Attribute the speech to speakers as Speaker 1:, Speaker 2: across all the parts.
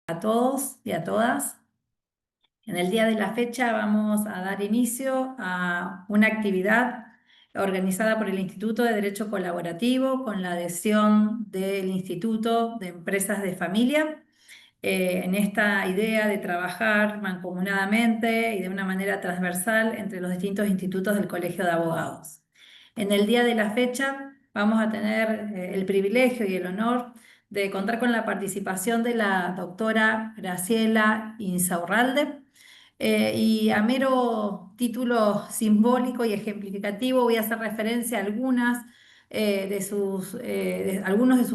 Speaker 1: A todos y a todas. En el día de la fecha vamos a dar inicio a una actividad organizada por el Instituto de Derecho Colaborativo con la adhesión del Instituto de Empresas de Familia en esta idea de trabajar mancomunadamente y de una manera transversal entre los distintos institutos del Colegio de Abogados. En el día de la fecha vamos a tener el privilegio y el honor de contar con la participación de la doctora Graciela Insaurralde. Y a mero título simbólico y ejemplificativo voy a hacer referencia a algunos de sus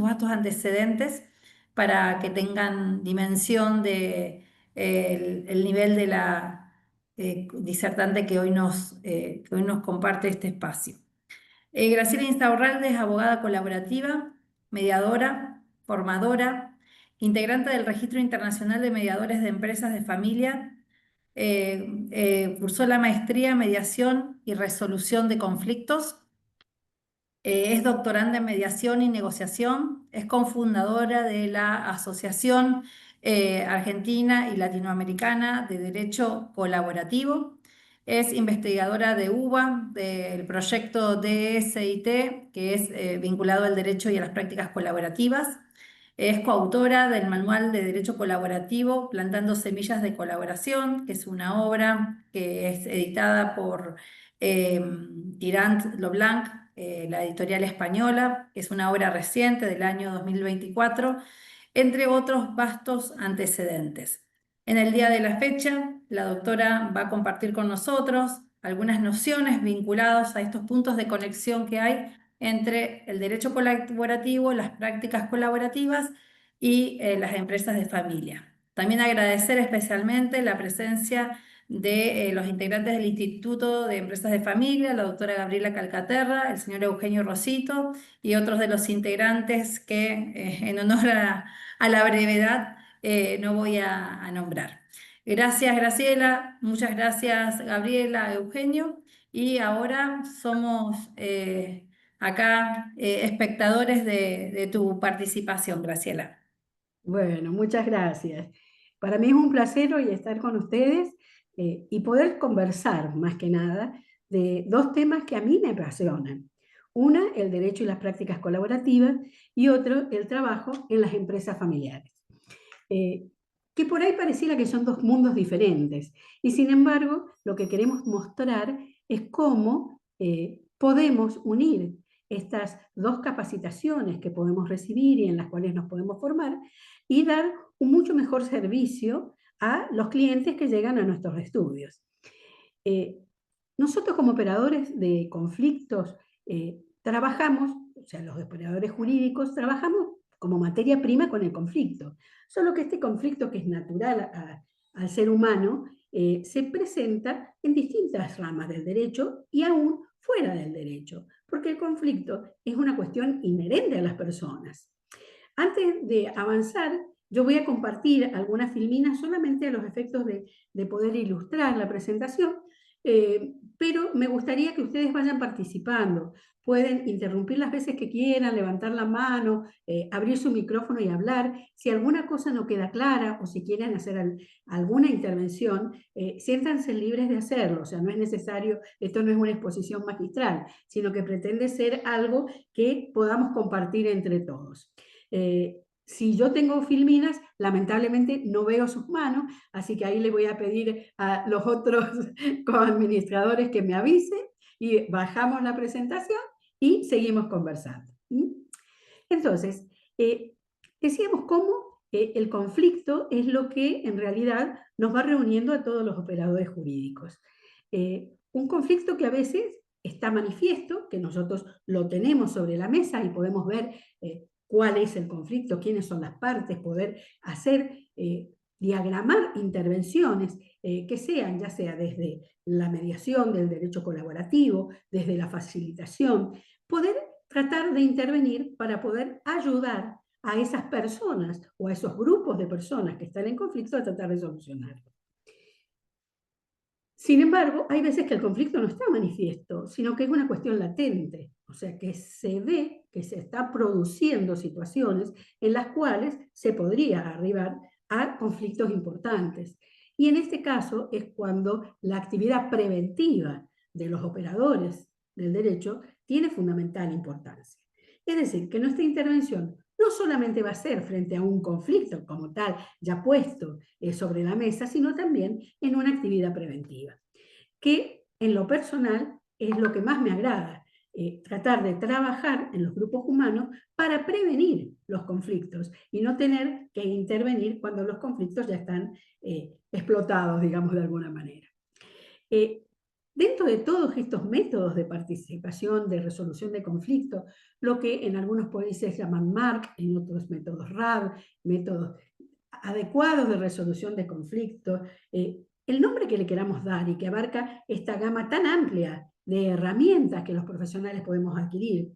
Speaker 1: actos antecedentes para que tengan dimensión de el nivel de la disertante que hoy nos comparte este espacio. Graciela Insaurralde es abogada colaborativa, mediadora, formadora, integrante del Registro Internacional de Mediadores de Empresas de Familia. Cursó la maestría en Mediación y Resolución de Conflictos. Es doctoranda en mediación y negociación, es cofundadora de la Asociación Argentina y Latinoamericana de Derecho Colaborativo, es investigadora de UBA, del proyecto DSIT, que es vinculado al derecho y a las prácticas colaborativas. Es coautora del Manual de Derecho Colaborativo Plantando Semillas de Colaboración, que es una obra que es editada por eh, Tirant Leblanc, la editorial española, que es una obra reciente del año 2024, entre otros vastos antecedentes. En el día de la fecha, la doctora va a compartir con nosotros algunas nociones vinculadas a estos puntos de conexión que hay entre el derecho colaborativo, las prácticas colaborativas y las empresas de familia. También agradecer especialmente la presencia de los integrantes del Instituto de Empresas de Familia, la doctora Gabriela Calcaterra, el señor Eugenio Rosito y otros de los integrantes que en honor a la brevedad no voy a nombrar. Gracias, Graciela, muchas gracias, Gabriela, Eugenio, y ahora somos acá espectadores de tu participación, Graciela.
Speaker 2: Bueno, muchas gracias. Para mí es un placer hoy estar con ustedes y poder conversar, más que nada, de dos temas que a mí me apasionan. Una, el derecho y las prácticas colaborativas, y otro, el trabajo en las empresas familiares. Eh, que por ahí pareciera que son dos mundos diferentes. Y sin embargo, lo que queremos mostrar es cómo podemos unir estas dos capacitaciones que podemos recibir y en las cuales nos podemos formar y dar un mucho mejor servicio a los clientes que llegan a nuestros estudios. Nosotros como operadores de conflictos trabajamos, o sea, los operadores jurídicos trabajamos como materia prima con el conflicto. Solo que este conflicto que es natural al ser humano se presenta en distintas ramas del derecho y aún fuera del derecho, porque el conflicto es una cuestión inherente a las personas. Antes de avanzar, yo voy a compartir algunas filminas solamente a los efectos de poder ilustrar la presentación, pero me gustaría que ustedes vayan participando. Pueden interrumpir las veces que quieran, levantar la mano, abrir su micrófono y hablar. Si alguna cosa no queda clara o si quieren hacer alguna intervención, siéntanse libres de hacerlo. O sea, no es necesario, esto no es una exposición magistral, sino que pretende ser algo que podamos compartir entre todos. Si yo tengo filminas, lamentablemente no veo sus manos, así que ahí le voy a pedir a los otros coadministradores que me avisen y bajamos la presentación y seguimos conversando. Entonces, decíamos cómo el conflicto es lo que en realidad nos va reuniendo a todos los operadores jurídicos. Un conflicto que a veces está manifiesto, que nosotros lo tenemos sobre la mesa y podemos ver cuál es el conflicto, quiénes son las partes, poder hacer, diagramar intervenciones que sean, ya sea desde la mediación del derecho colaborativo, desde la facilitación, poder tratar de intervenir para poder ayudar a esas personas o a esos grupos de personas que están en conflicto a tratar de solucionarlo. Sin embargo, hay veces que el conflicto no está manifiesto, sino que es una cuestión latente, o sea, que se ve que se está produciendo situaciones en las cuales se podría arribar a conflictos importantes. Y en este caso es cuando la actividad preventiva de los operadores del derecho tiene fundamental importancia. Es decir, que nuestra intervención no solamente va a ser frente a un conflicto como tal, ya puesto sobre la mesa, sino también en una actividad preventiva, que en lo personal es lo que más me agrada, tratar de trabajar en los grupos humanos para prevenir los conflictos y no tener que intervenir cuando los conflictos ya están explotados, digamos, de alguna manera. Dentro de todos estos métodos de participación, de resolución de conflictos, lo que en algunos países llaman MARC, en otros métodos RAD, métodos adecuados de resolución de conflictos, el nombre que le queramos dar y que abarca esta gama tan amplia de herramientas que los profesionales podemos adquirir.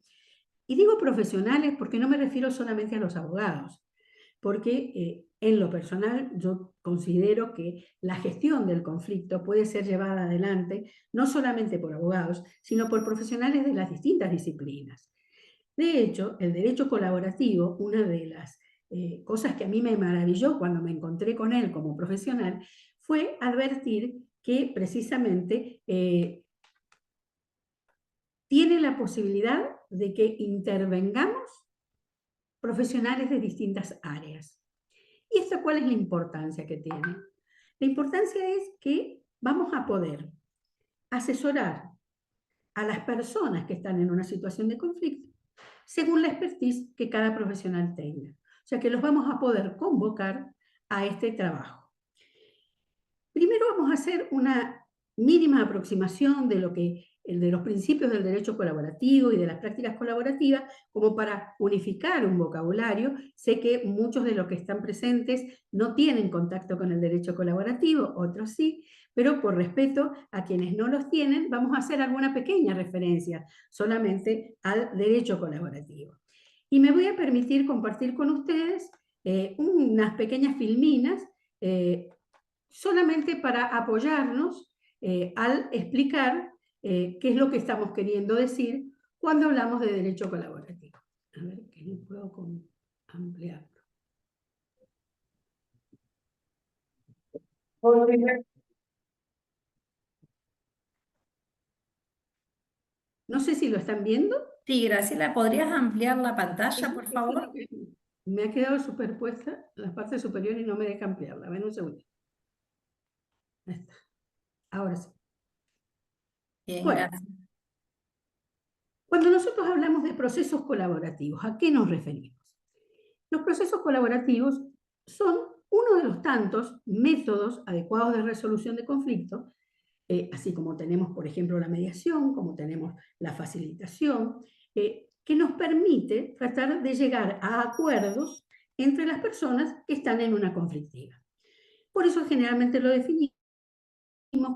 Speaker 2: Y digo profesionales porque no me refiero solamente a los abogados, porque en lo personal yo considero que la gestión del conflicto puede ser llevada adelante no solamente por abogados, sino por profesionales de las distintas disciplinas. De hecho, el derecho colaborativo, una de las cosas que a mí me maravilló cuando me encontré con él como profesional, fue advertir que precisamente tiene la posibilidad de que intervengamos profesionales de distintas áreas. ¿Y esto cuál es la importancia que tiene? La importancia es que vamos a poder asesorar a las personas que están en una situación de conflicto según la expertise que cada profesional tenga. O sea que los vamos a poder convocar a este trabajo. Primero vamos a hacer una mínima aproximación de los principios del derecho colaborativo y de las prácticas colaborativas, como para unificar un vocabulario. Sé que muchos de los que están presentes no tienen contacto con el derecho colaborativo, otros sí, pero por respeto a quienes no los tienen, vamos a hacer alguna pequeña referencia solamente al derecho colaborativo. Y me voy a permitir compartir con ustedes unas pequeñas filminas solamente para apoyarnos al explicar qué es lo que estamos queriendo decir cuando hablamos de derecho colaborativo. A ver, que no puedo ampliarlo. No sé si lo están viendo.
Speaker 1: Sí, Graciela, ¿podrías ampliar la pantalla, por favor?
Speaker 2: Me ha quedado superpuesta la parte superior y no me deja ampliarla. Ven un segundo. Ahí está. Ahora sí.
Speaker 1: Bien,
Speaker 2: Bueno,
Speaker 1: gracias.
Speaker 2: cuando nosotros hablamos de procesos colaborativos, ¿a qué nos referimos? Los procesos colaborativos son uno de los tantos métodos adecuados de resolución de conflictos, así como tenemos, por ejemplo, la mediación, como tenemos la facilitación, que nos permite tratar de llegar a acuerdos entre las personas que están en una conflictiva. Por eso generalmente lo definimos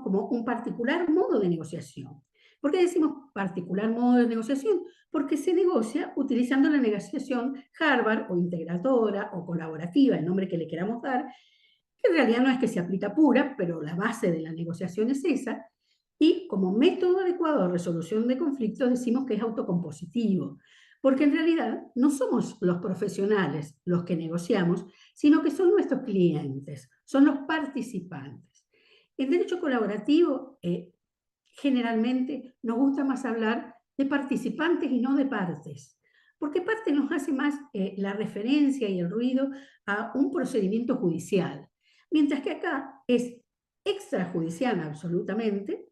Speaker 2: como un particular modo de negociación. ¿Por qué decimos particular modo de negociación? Porque se negocia utilizando la negociación Harvard o integradora o colaborativa, el nombre que le queramos dar, que en realidad no es que se aplica pura, pero la base de la negociación es esa, y como método adecuado de resolución de conflictos decimos que es autocompositivo, porque en realidad no somos los profesionales los que negociamos, sino que son nuestros clientes, son los participantes. En derecho colaborativo, generalmente nos gusta más hablar de participantes y no de partes, porque parte nos hace más la referencia y el ruido a un procedimiento judicial, mientras que acá es extrajudicial absolutamente,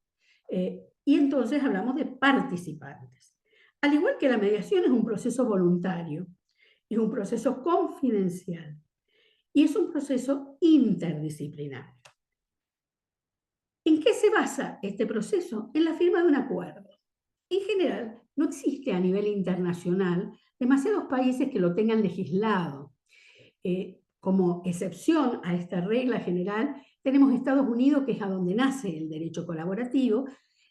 Speaker 2: y entonces hablamos de participantes. Al igual que la mediación es un proceso voluntario, es un proceso confidencial y es un proceso interdisciplinario. ¿En qué se basa este proceso? En la firma de un acuerdo. En general, no existe a nivel internacional demasiados países que lo tengan legislado. Como excepción a esta regla general, tenemos Estados Unidos, que es a donde nace el derecho colaborativo,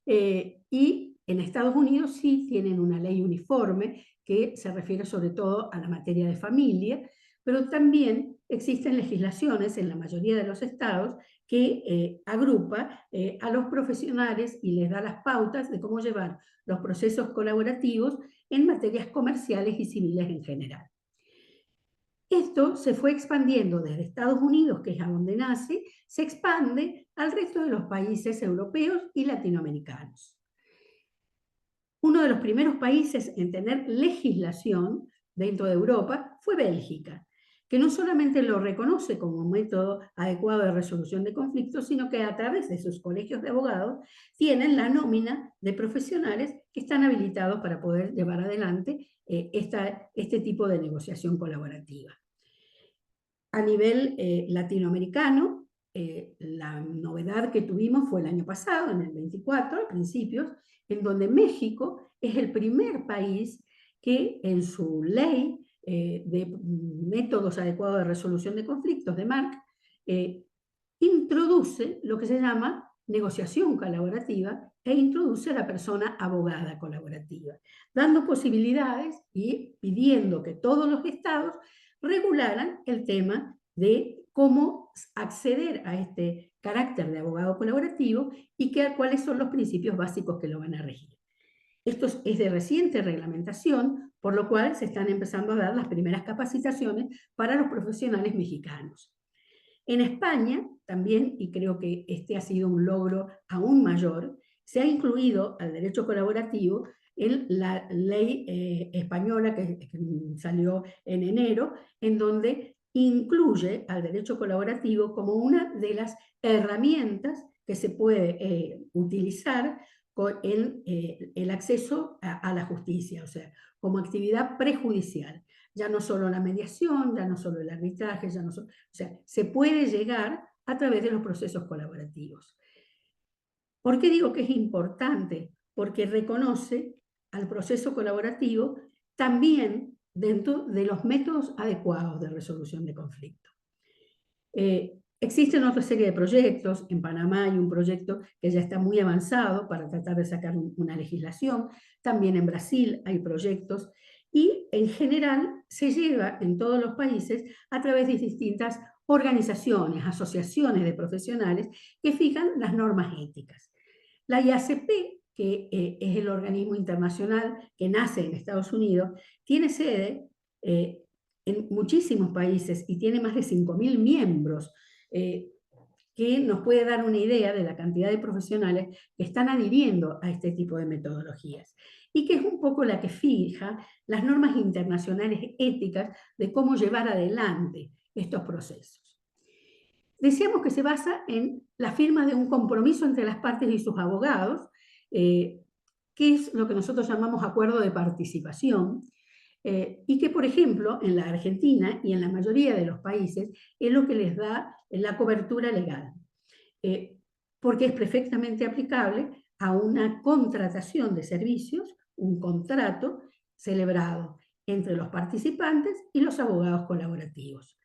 Speaker 2: y en Estados Unidos sí tienen una ley uniforme que se refiere sobre todo a la materia de familia, pero también existen legislaciones en la mayoría de los estados que agrupa a los profesionales y les da las pautas de cómo llevar los procesos colaborativos en materias comerciales y civiles en general. Esto se fue expandiendo desde Estados Unidos, que es a donde nace, se expande al resto de los países europeos y latinoamericanos. Uno de los primeros países en tener legislación dentro de Europa fue Bélgica, que no solamente lo reconoce como un método adecuado de resolución de conflictos, sino que a través de sus colegios de abogados tienen la nómina de profesionales que están habilitados para poder llevar adelante este tipo de negociación colaborativa. A nivel latinoamericano, la novedad que tuvimos fue el año pasado, en el 24, a principios, en donde México es el primer país que en su ley de métodos adecuados de resolución de conflictos, de MARC, introduce lo que se llama negociación colaborativa e introduce a la persona abogada colaborativa, dando posibilidades y pidiendo que todos los estados regularan el tema de cómo acceder a este carácter de abogado colaborativo y cuáles son los principios básicos que lo van a regir. Esto es de reciente reglamentación, por lo cual se están empezando a dar las primeras capacitaciones para los profesionales mexicanos. En España también, y creo que este ha sido un logro aún mayor, se ha incluido al derecho colaborativo en la ley española que salió en enero, en donde incluye al derecho colaborativo como una de las herramientas que se puede utilizar con el acceso a la justicia, o sea, como actividad prejudicial. Ya no solo la mediación, ya no solo el arbitraje, ya no solo, o sea, se puede llegar a través de los procesos colaborativos. ¿Por qué digo que es importante? Porque reconoce al proceso colaborativo también dentro de los métodos adecuados de resolución de conflictos. Existen otra serie de proyectos. En Panamá hay un proyecto que ya está muy avanzado para tratar de sacar una legislación. También en Brasil hay proyectos. Y en general se lleva en todos los países a través de distintas organizaciones, asociaciones de profesionales que fijan las normas éticas. La IACP, que es el organismo internacional que nace en Estados Unidos, tiene sede en muchísimos países y tiene más de 5.000 miembros, que nos puede dar una idea de la cantidad de profesionales que están adhiriendo a este tipo de metodologías y que es un poco la que fija las normas internacionales éticas de cómo llevar adelante estos procesos. Decíamos que se basa en la firma de un compromiso entre las partes y sus abogados, que es lo que nosotros llamamos acuerdo de participación, y que, por ejemplo, en la Argentina y en la mayoría de los países es lo que les da la cobertura legal, porque es perfectamente aplicable a una contratación de servicios, un contrato celebrado entre los participantes y los abogados colaborativos,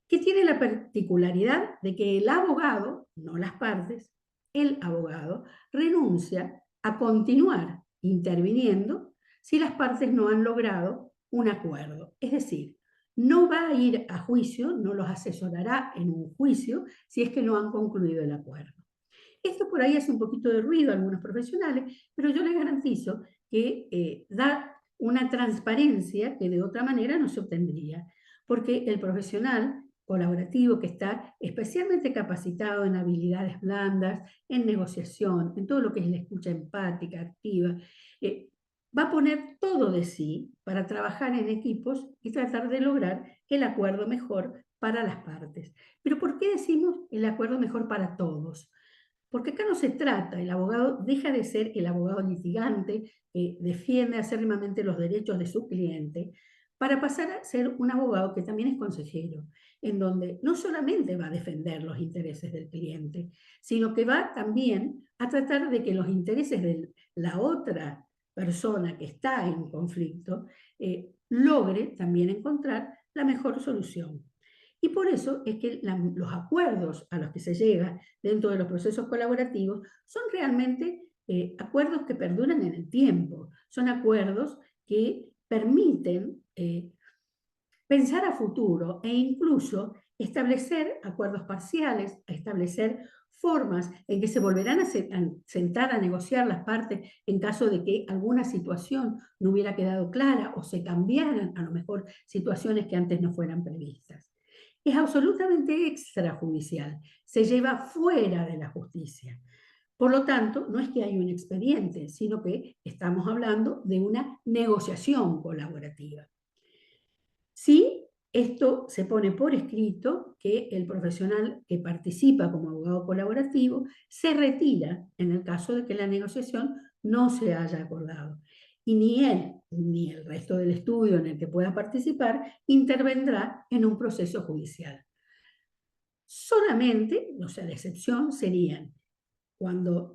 Speaker 2: que tiene la particularidad de que el abogado, no las partes, el abogado renuncia a continuar interviniendo si las partes no han logrado un acuerdo. Es decir, no va a ir a juicio, no los asesorará en un juicio si es que no han concluido el acuerdo. Esto por ahí hace un poquito de ruido a algunos profesionales, pero yo les garantizo que da una transparencia que de otra manera no se obtendría, porque el profesional colaborativo que está especialmente capacitado en habilidades blandas, en negociación, en todo lo que es la escucha empática, activa, va a poner todo de sí para trabajar en equipos y tratar de lograr el acuerdo mejor para las partes. Pero ¿por qué decimos el acuerdo mejor para todos? Porque acá no se trata, el abogado deja de ser el abogado litigante que defiende acérrimamente los derechos de su cliente para pasar a ser un abogado que también es consejero, en donde no solamente va a defender los intereses del cliente, sino que va también a tratar de que los intereses de la otra persona que está en conflicto logre también encontrar la mejor solución. Y por eso es que los acuerdos a los que se llega dentro de los procesos colaborativos son realmente acuerdos que perduran en el tiempo, son acuerdos que permiten pensar a futuro e incluso establecer acuerdos parciales, establecer formas en que se volverán a sentar a negociar las partes en caso de que alguna situación no hubiera quedado clara o se cambiaran a lo mejor situaciones que antes no fueran previstas. Es absolutamente extrajudicial, se lleva fuera de la justicia. Por lo tanto, no es que hay un expediente, sino que estamos hablando de una negociación colaborativa. Sí, esto se pone por escrito que el profesional que participa como abogado colaborativo se retira en el caso de que la negociación no se haya acordado. Y ni él ni el resto del estudio en el que pueda participar intervendrá en un proceso judicial. Solamente, o sea, la excepción serían cuando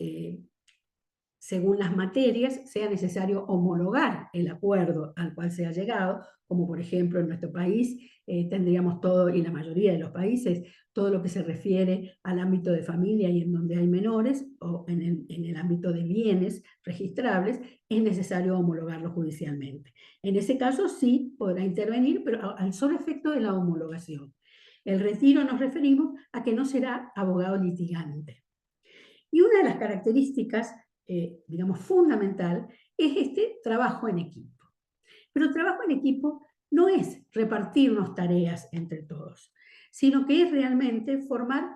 Speaker 2: según las materias, sea necesario homologar el acuerdo al cual se ha llegado, como por ejemplo en nuestro país tendríamos todo, y la mayoría de los países, todo lo que se refiere al ámbito de familia y en donde hay menores, o en el ámbito de bienes registrables, es necesario homologarlo judicialmente. En ese caso sí podrá intervenir, pero al solo efecto de la homologación. El retiro nos referimos a que no será abogado litigante. Y una de las características, digamos, fundamental es este trabajo en equipo. Pero el trabajo en equipo no es repartirnos tareas entre todos, sino que es realmente formar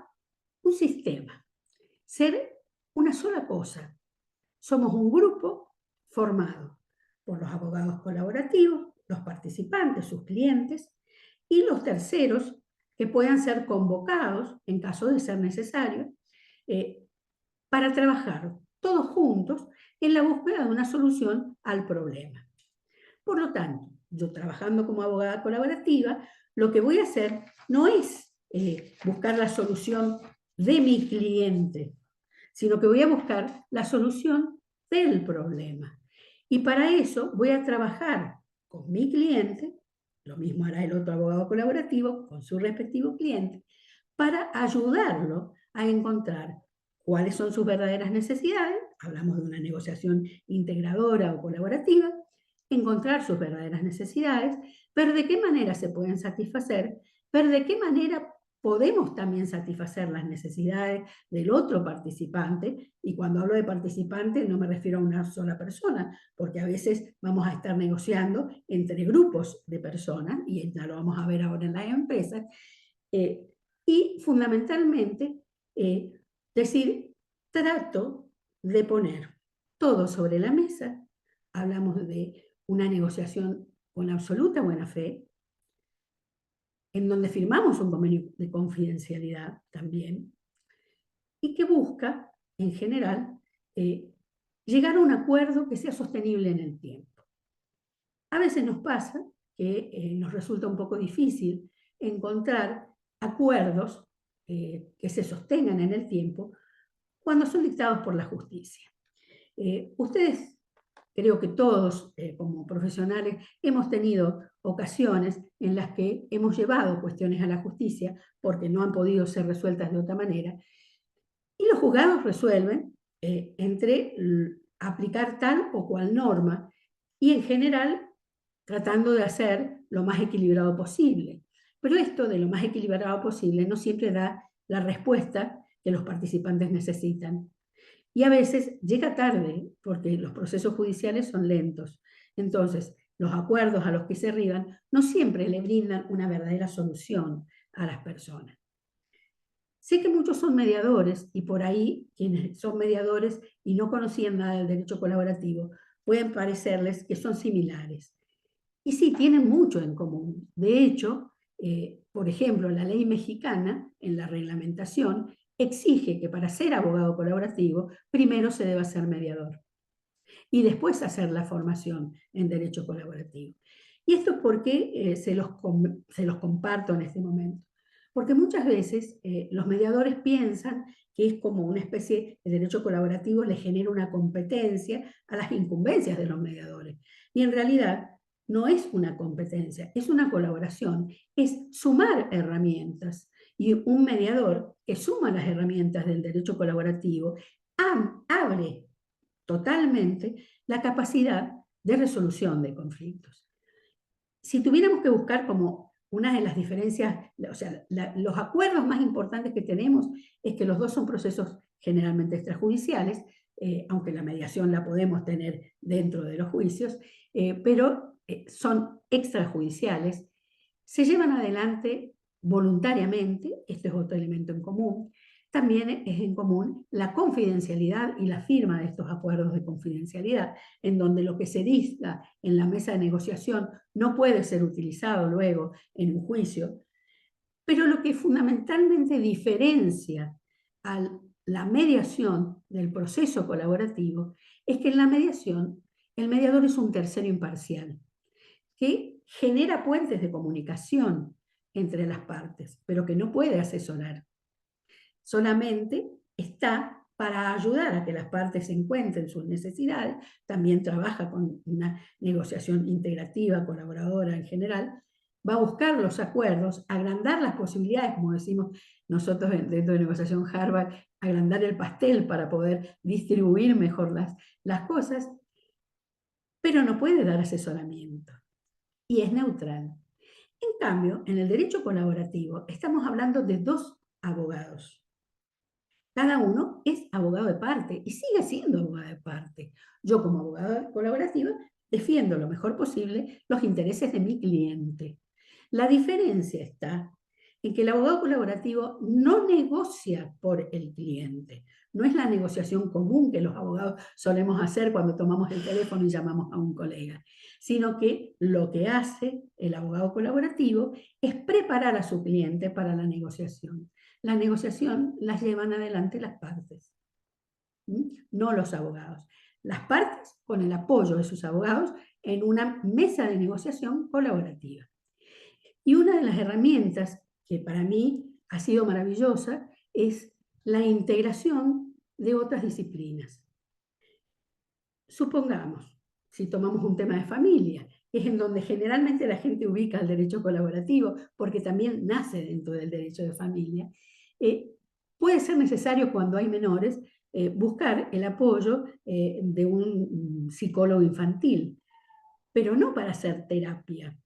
Speaker 2: un sistema, ser una sola cosa. Somos un grupo formado por los abogados colaborativos, los participantes, sus clientes, y los terceros que puedan ser convocados en caso de ser necesario, para trabajar todos juntos en la búsqueda de una solución al problema. Por lo tanto, yo trabajando como abogada colaborativa, lo que voy a hacer no es buscar la solución de mi cliente, sino que voy a buscar la solución del problema. Y para eso voy a trabajar con mi cliente, lo mismo hará el otro abogado colaborativo con su respectivo cliente, para ayudarlo a encontrar cuáles son sus verdaderas necesidades, hablamos de una negociación integradora o colaborativa, encontrar sus verdaderas necesidades, ver de qué manera se pueden satisfacer, ver de qué manera podemos también satisfacer las necesidades del otro participante, y cuando hablo de participante no me refiero a una sola persona, porque a veces vamos a estar negociando entre grupos de personas, y ya lo vamos a ver ahora en las empresas, y fundamentalmente decir, trato de poner todo sobre la mesa, hablamos de una negociación con absoluta buena fe, en donde firmamos un convenio de confidencialidad también, y que busca, en general, llegar a un acuerdo que sea sostenible en el tiempo. A veces nos pasa que nos resulta un poco difícil encontrar acuerdos que se sostengan en el tiempo cuando son dictados por la justicia. Ustedes, creo que todos como profesionales, hemos tenido ocasiones en las que hemos llevado cuestiones a la justicia porque no han podido ser resueltas de otra manera, y los juzgados resuelven entre aplicar tal o cual norma, y en general tratando de hacer lo más equilibrado posible. Pero esto de lo más equilibrado posible no siempre da la respuesta que los participantes necesitan. Y a veces llega tarde, porque los procesos judiciales son lentos. Entonces, los acuerdos a los que se arriban no siempre le brindan una verdadera solución a las personas. Sé que muchos son mediadores, y por ahí quienes son mediadores y no conocían nada del derecho colaborativo pueden parecerles que son similares. Y sí, tienen mucho en común. De hecho, por ejemplo, la ley mexicana, en la reglamentación, exige que para ser abogado colaborativo, primero se deba ser mediador y después hacer la formación en derecho colaborativo. Y esto es porque se los comparto en este momento. Porque muchas veces los mediadores piensan que es como una especie de derecho colaborativo, le genera una competencia a las incumbencias de los mediadores. Y en realidad no es una competencia, es una colaboración, es sumar herramientas. Y un mediador que suma las herramientas del derecho colaborativo abre totalmente la capacidad de resolución de conflictos. Si tuviéramos que buscar como una de las diferencias, o sea, los acuerdos más importantes que tenemos es que los dos son procesos generalmente extrajudiciales, aunque la mediación la podemos tener dentro de los juicios, pero son extrajudiciales, se llevan adelante voluntariamente, esto es otro elemento en común. También es en común la confidencialidad y la firma de estos acuerdos de confidencialidad, en donde lo que se diga en la mesa de negociación no puede ser utilizado luego en un juicio. Pero lo que fundamentalmente diferencia a la mediación del proceso colaborativo es que en la mediación el mediador es un tercero imparcial que genera puentes de comunicación entre las partes, pero que no puede asesorar. Solamente está para ayudar a que las partes encuentren sus necesidades, también trabaja con una negociación integrativa, colaboradora en general, va a buscar los acuerdos, agrandar las posibilidades, como decimos nosotros dentro de negociación Harvard, agrandar el pastel para poder distribuir mejor las cosas, pero no puede dar asesoramiento y es neutral. En cambio, en el derecho colaborativo estamos hablando de dos abogados. Cada uno es abogado de parte y sigue siendo abogado de parte. Yo como abogada colaborativa defiendo lo mejor posible los intereses de mi cliente. La diferencia está en que el abogado colaborativo no negocia por el cliente. No es la negociación común que los abogados solemos hacer cuando tomamos el teléfono y llamamos a un colega, sino que lo que hace el abogado colaborativo es preparar a su cliente para la negociación. La negociación la llevan adelante las partes, no los abogados. Las partes con el apoyo de sus abogados en una mesa de negociación colaborativa. Y una de las herramientas que para mí ha sido maravillosa es la integración de otras disciplinas. Supongamos, si tomamos un tema de familia, es en donde generalmente la gente ubica el derecho colaborativo, porque también nace dentro del derecho de familia, puede ser necesario cuando hay menores buscar el apoyo de un psicólogo infantil, pero no para hacer terapia.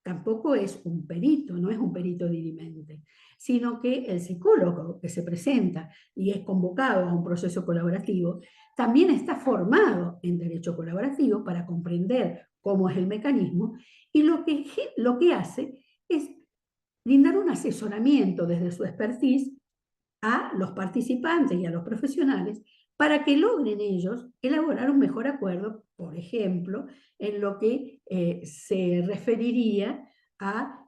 Speaker 2: Tampoco es un perito, no es un perito dirimente, sino que el psicólogo que se presenta y es convocado a un proceso colaborativo también está formado en derecho colaborativo para comprender cómo es el mecanismo y lo que hace es brindar un asesoramiento desde su expertise a los participantes y a los profesionales para que logren ellos elaborar un mejor acuerdo, por ejemplo, en lo que se referiría a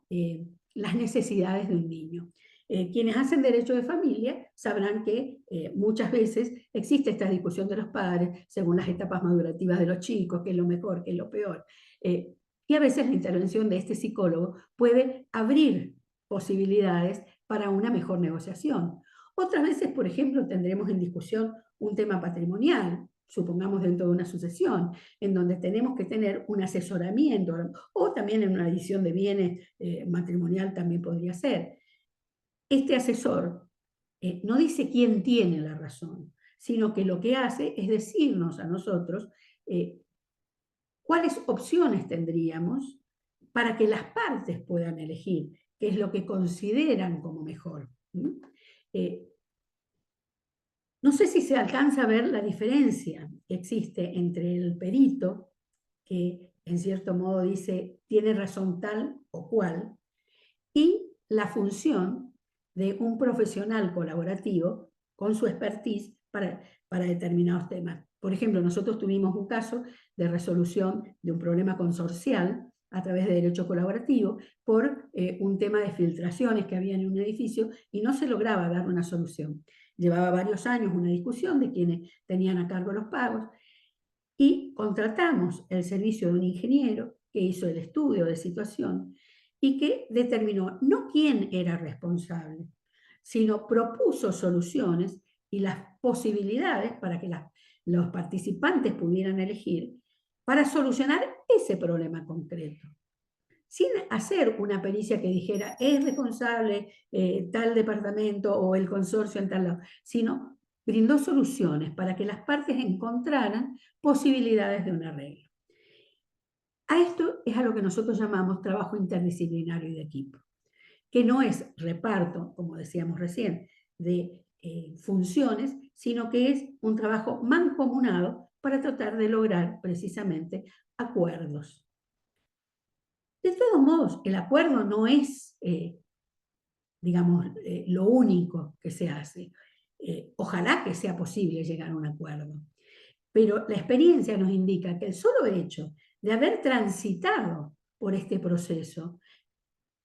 Speaker 2: las necesidades de un niño. Quienes hacen derecho de familia sabrán que muchas veces existe esta discusión de los padres según las etapas madurativas de los chicos, qué es lo mejor, qué es lo peor. Y a veces la intervención de este psicólogo puede abrir posibilidades para una mejor negociación. Otras veces, por ejemplo, tendremos en discusión un tema patrimonial, supongamos dentro de una sucesión, en donde tenemos que tener un asesoramiento, o también en una división de bienes matrimonial también podría ser. Este asesor no dice quién tiene la razón, sino que lo que hace es decirnos a nosotros cuáles opciones tendríamos para que las partes puedan elegir qué es lo que consideran como mejor. No sé si se alcanza a ver la diferencia que existe entre el perito, que en cierto modo dice tiene razón tal o cual, y la función de un profesional colaborativo con su expertise para determinados temas. Por ejemplo, nosotros tuvimos un caso de resolución de un problema consorcial a través de derecho colaborativo por un tema de filtraciones que había en un edificio y no se lograba dar una solución. Llevaba varios años una discusión de quienes tenían a cargo los pagos y contratamos el servicio de un ingeniero que hizo el estudio de situación y que determinó no quién era responsable, sino propuso soluciones y las posibilidades para que los participantes pudieran elegir para solucionar ese problema concreto, sin hacer una pericia que dijera es responsable tal departamento o el consorcio en tal lado, sino brindó soluciones para que las partes encontraran posibilidades de un arreglo. A esto es a lo que nosotros llamamos trabajo interdisciplinario y de equipo, que no es reparto, como decíamos recién, de funciones, sino que es un trabajo mancomunado para tratar de lograr precisamente acuerdos. De todos modos, el acuerdo no es, digamos, lo único que se hace. Ojalá que sea posible llegar a un acuerdo, pero la experiencia nos indica que el solo hecho de haber transitado por este proceso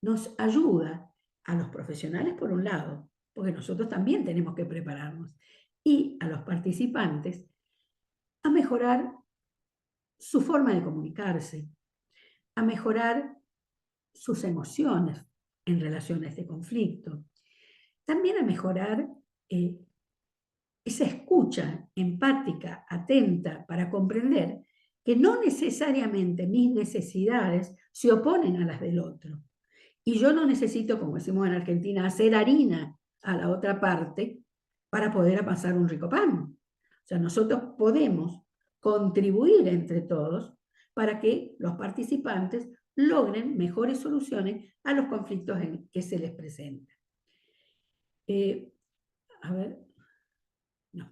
Speaker 2: nos ayuda a los profesionales, por un lado, porque nosotros también tenemos que prepararnos, y a los participantes a mejorar su forma de comunicarse, a mejorar sus emociones en relación a este conflicto, también a mejorar esa escucha empática, atenta, para comprender que no necesariamente mis necesidades se oponen a las del otro. Y yo no necesito, como decimos en Argentina, hacer harina a la otra parte para poder amasar un rico pan. O sea, nosotros podemos contribuir entre todos para que los participantes logren mejores soluciones a los conflictos que se les presentan. A ver, no.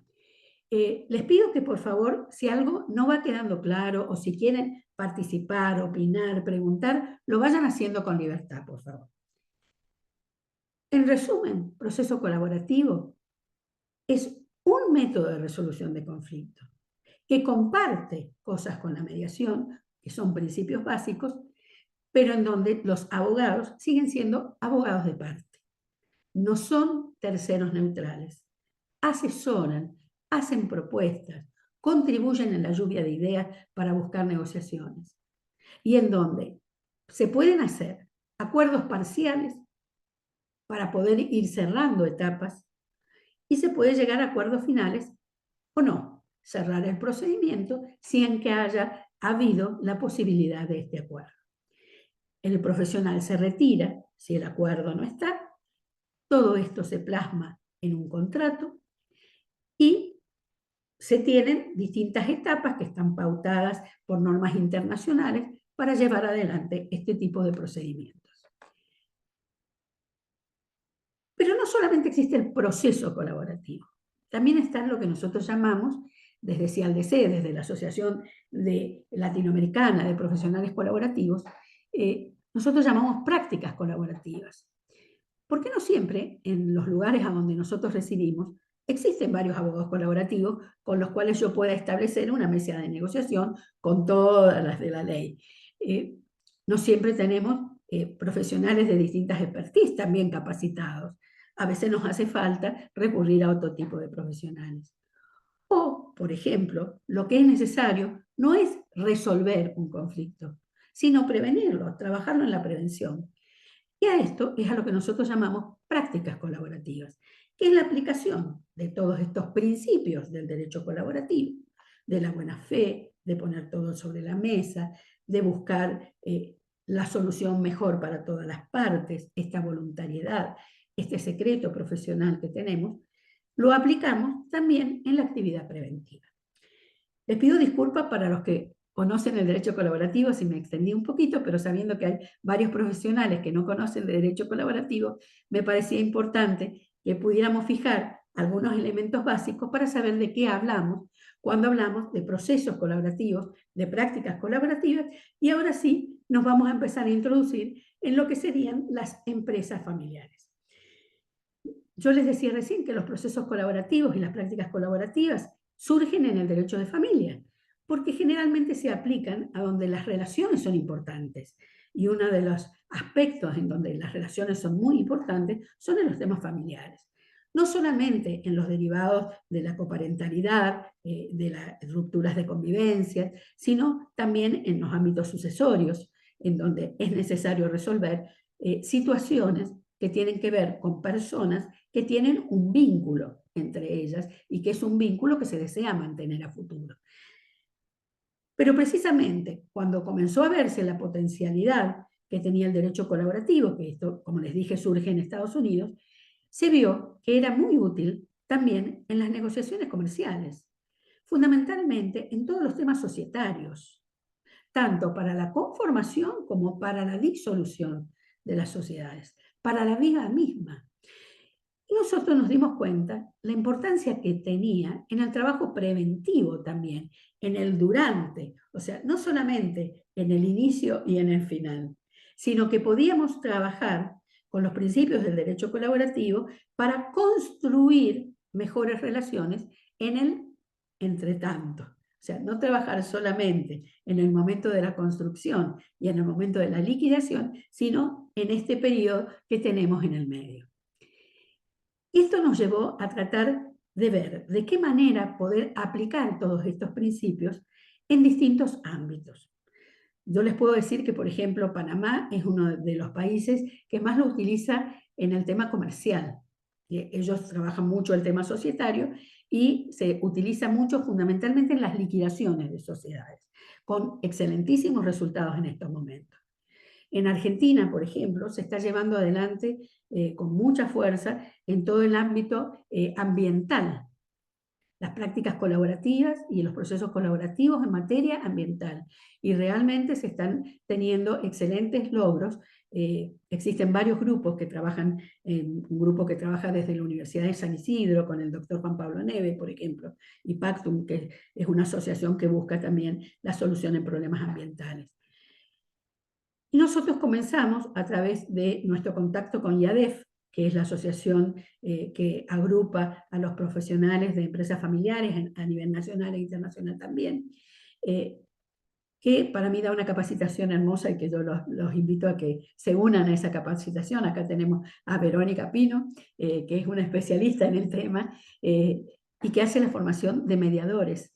Speaker 2: Les pido que por favor, si algo no va quedando claro o si quieren participar, opinar, preguntar, lo vayan haciendo con libertad, por favor. En resumen, proceso colaborativo es un método de resolución de conflictos que comparte cosas con la mediación, que son principios básicos, pero en donde los abogados siguen siendo abogados de parte. No son terceros neutrales. Asesoran, hacen propuestas, contribuyen en la lluvia de ideas para buscar negociaciones. Y en donde se pueden hacer acuerdos parciales para poder ir cerrando etapas y se puede llegar a acuerdos finales o no, cerrar el procedimiento sin que haya habido la posibilidad de este acuerdo. El profesional se retira si el acuerdo no está, todo esto se plasma en un contrato y se tienen distintas etapas que están pautadas por normas internacionales para llevar adelante este tipo de procedimientos. Pero no solamente existe el proceso colaborativo, también está lo que nosotros llamamos, desde CIALDC, desde la Asociación Latinoamericana de Profesionales Colaborativos, nosotros llamamos prácticas colaborativas. Porque no siempre en los lugares a donde nosotros residimos existen varios abogados colaborativos con los cuales yo pueda establecer una mesa de negociación con todas las de la ley. No siempre tenemos profesionales de distintas expertise también capacitados. A veces nos hace falta recurrir a otro tipo de profesionales. O, por ejemplo, lo que es necesario no es resolver un conflicto, sino prevenirlo, trabajarlo en la prevención. Y a esto es a lo que nosotros llamamos prácticas colaborativas, que es la aplicación de todos estos principios del derecho colaborativo, de la buena fe, de poner todo sobre la mesa, de buscar la solución mejor para todas las partes, esta voluntariedad, este secreto profesional que tenemos, lo aplicamos también en la actividad preventiva. Les pido disculpas para los que conocen el derecho colaborativo si me extendí un poquito, pero sabiendo que hay varios profesionales que no conocen de derecho colaborativo, me parecía importante que pudiéramos fijar algunos elementos básicos para saber de qué hablamos cuando hablamos de procesos colaborativos, de prácticas colaborativas, y ahora sí nos vamos a empezar a introducir en lo que serían las empresas familiares. Yo les decía recién que los procesos colaborativos y las prácticas colaborativas surgen en el derecho de familia, porque generalmente se aplican a donde las relaciones son importantes. Y uno de los aspectos en donde las relaciones son muy importantes son en los temas familiares. No solamente en los derivados de la coparentalidad, de las rupturas de convivencia, sino también en los ámbitos sucesorios, en donde es necesario resolver situaciones que tienen que ver con personas que tienen un vínculo entre ellas y que es un vínculo que se desea mantener a futuro. Pero precisamente cuando comenzó a verse la potencialidad que tenía el derecho colaborativo, que esto, como les dije, surge en Estados Unidos, se vio que era muy útil también en las negociaciones comerciales, fundamentalmente en todos los temas societarios, tanto para la conformación como para la disolución de las sociedades, para la vida misma. Y nosotros nos dimos cuenta la importancia que tenía en el trabajo preventivo también, en el durante, o sea, no solamente en el inicio y en el final, sino que podíamos trabajar con los principios del derecho colaborativo para construir mejores relaciones en el entretanto. O sea, no trabajar solamente en el momento de la construcción y en el momento de la liquidación, sino en este periodo que tenemos en el medio. Esto nos llevó a tratar de ver de qué manera poder aplicar todos estos principios en distintos ámbitos. Yo les puedo decir que, por ejemplo, Panamá es uno de los países que más lo utiliza en el tema comercial. Ellos trabajan mucho el tema societario y se utiliza mucho fundamentalmente en las liquidaciones de sociedades, con excelentísimos resultados en estos momentos. En Argentina, por ejemplo, se está llevando adelante con mucha fuerza en todo el ámbito ambiental, las prácticas colaborativas y los procesos colaborativos en materia ambiental. Y realmente se están teniendo excelentes logros. Existen varios grupos que trabajan, un grupo que trabaja desde la Universidad de San Isidro con el doctor Juan Pablo Neves, por ejemplo, y Pactum, que es una asociación que busca también la solución en problemas ambientales. Y nosotros comenzamos a través de nuestro contacto con IADEF, que es la asociación que agrupa a los profesionales de empresas familiares a nivel nacional e internacional también, que para mí da una capacitación hermosa y que yo los invito a que se unan a esa capacitación. Acá tenemos a Verónica Pino, que es una especialista en el tema y que hace la formación de mediadores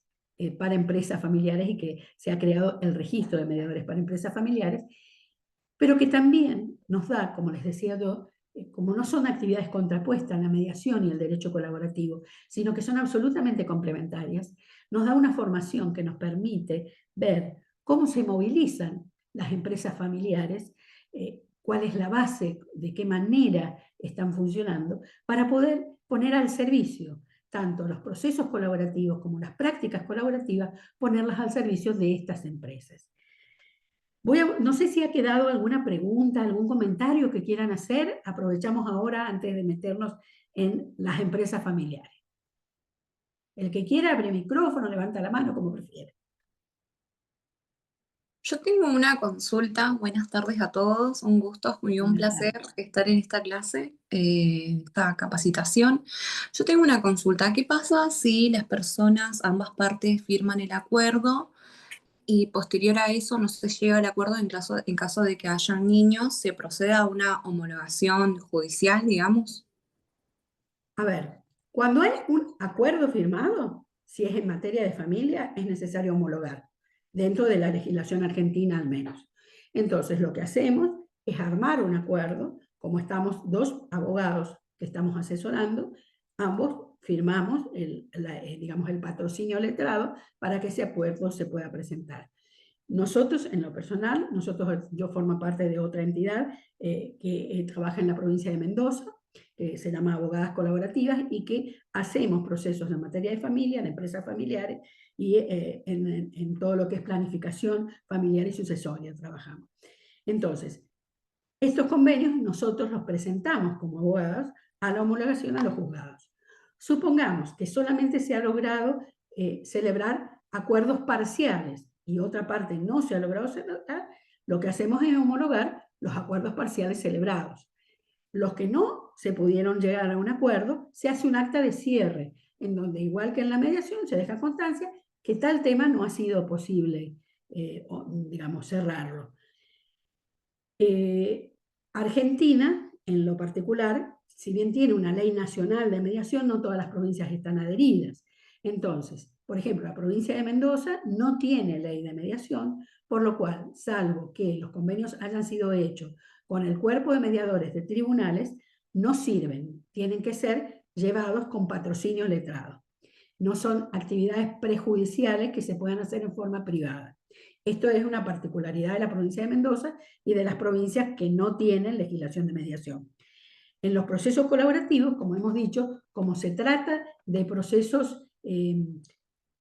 Speaker 2: para empresas familiares y que se ha creado el registro de mediadores para empresas familiares, pero que también nos da, como les decía yo, como no son actividades contrapuestas, la mediación y el derecho colaborativo, sino que son absolutamente complementarias, nos da una formación que nos permite ver cómo se movilizan las empresas familiares, cuál es la base, de qué manera están funcionando, para poder poner al servicio tanto los procesos colaborativos como las prácticas colaborativas, ponerlas al servicio de estas empresas. No sé si ha quedado alguna pregunta, algún comentario que quieran hacer. Aprovechamos ahora antes de meternos en las empresas familiares. El que quiera abre el micrófono, levanta la mano, como prefiere.
Speaker 3: Yo tengo una consulta. Buenas tardes a todos. Un gusto y un placer estar en esta clase, esta capacitación. Yo tengo una consulta. ¿Qué pasa si las personas, ambas partes, firman el acuerdo y posterior a eso no se llega al acuerdo en caso de que hayan niños, se proceda a una homologación judicial, digamos?
Speaker 2: A ver, cuando hay un acuerdo firmado, si es en materia de familia, es necesario homologar, dentro de la legislación argentina al menos. Entonces, lo que hacemos es armar un acuerdo, como estamos dos abogados que estamos asesorando, ambos firmamos digamos, el patrocinio letrado para que ese acuerdo se pueda presentar. Nosotros, en lo personal, yo formo parte de otra entidad que trabaja en la provincia de Mendoza, que se llama Abogadas Colaborativas, y que hacemos procesos en materia de familia, de empresas familiares, y en todo lo que es planificación familiar y sucesoria trabajamos. Entonces, estos convenios nosotros los presentamos como abogados a la homologación a los juzgados. Supongamos que solamente se ha logrado celebrar acuerdos parciales y otra parte no se ha logrado celebrar, lo que hacemos es homologar los acuerdos parciales celebrados. Los que no se pudieron llegar a un acuerdo, se hace un acta de cierre, en donde, igual que en la mediación, se deja constancia que tal tema no ha sido posible, digamos, cerrarlo. Argentina, en lo particular, si bien tiene una ley nacional de mediación, no todas las provincias están adheridas. Entonces, por ejemplo, la provincia de Mendoza no tiene ley de mediación, por lo cual, salvo que los convenios hayan sido hechos con el cuerpo de mediadores de tribunales, no sirven, tienen que ser llevados con patrocinio letrado. No son actividades prejudiciales que se puedan hacer en forma privada. Esto es una particularidad de la provincia de Mendoza y de las provincias que no tienen legislación de mediación. En los procesos colaborativos, como hemos dicho, como se trata de procesos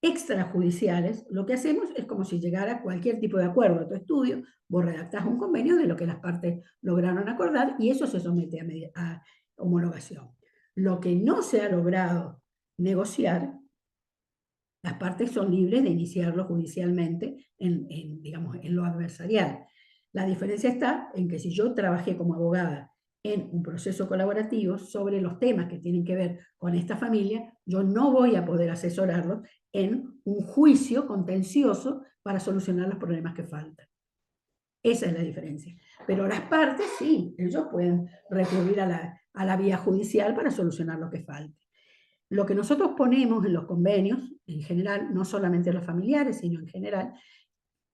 Speaker 2: extrajudiciales, lo que hacemos es como si llegara cualquier tipo de acuerdo a tu estudio, vos redactás un convenio de lo que las partes lograron acordar y eso se somete a homologación. Lo que no se ha logrado negociar, las partes son libres de iniciarlo judicialmente digamos, en lo adversarial. La diferencia está en que si yo trabajé como abogada en un proceso colaborativo sobre los temas que tienen que ver con esta familia, yo no voy a poder asesorarlos en un juicio contencioso para solucionar los problemas que faltan. Esa es la diferencia. Pero las partes sí, ellos pueden recurrir a la vía judicial para solucionar lo que falte. Lo que nosotros ponemos en los convenios, en general, no solamente los familiares, sino en general,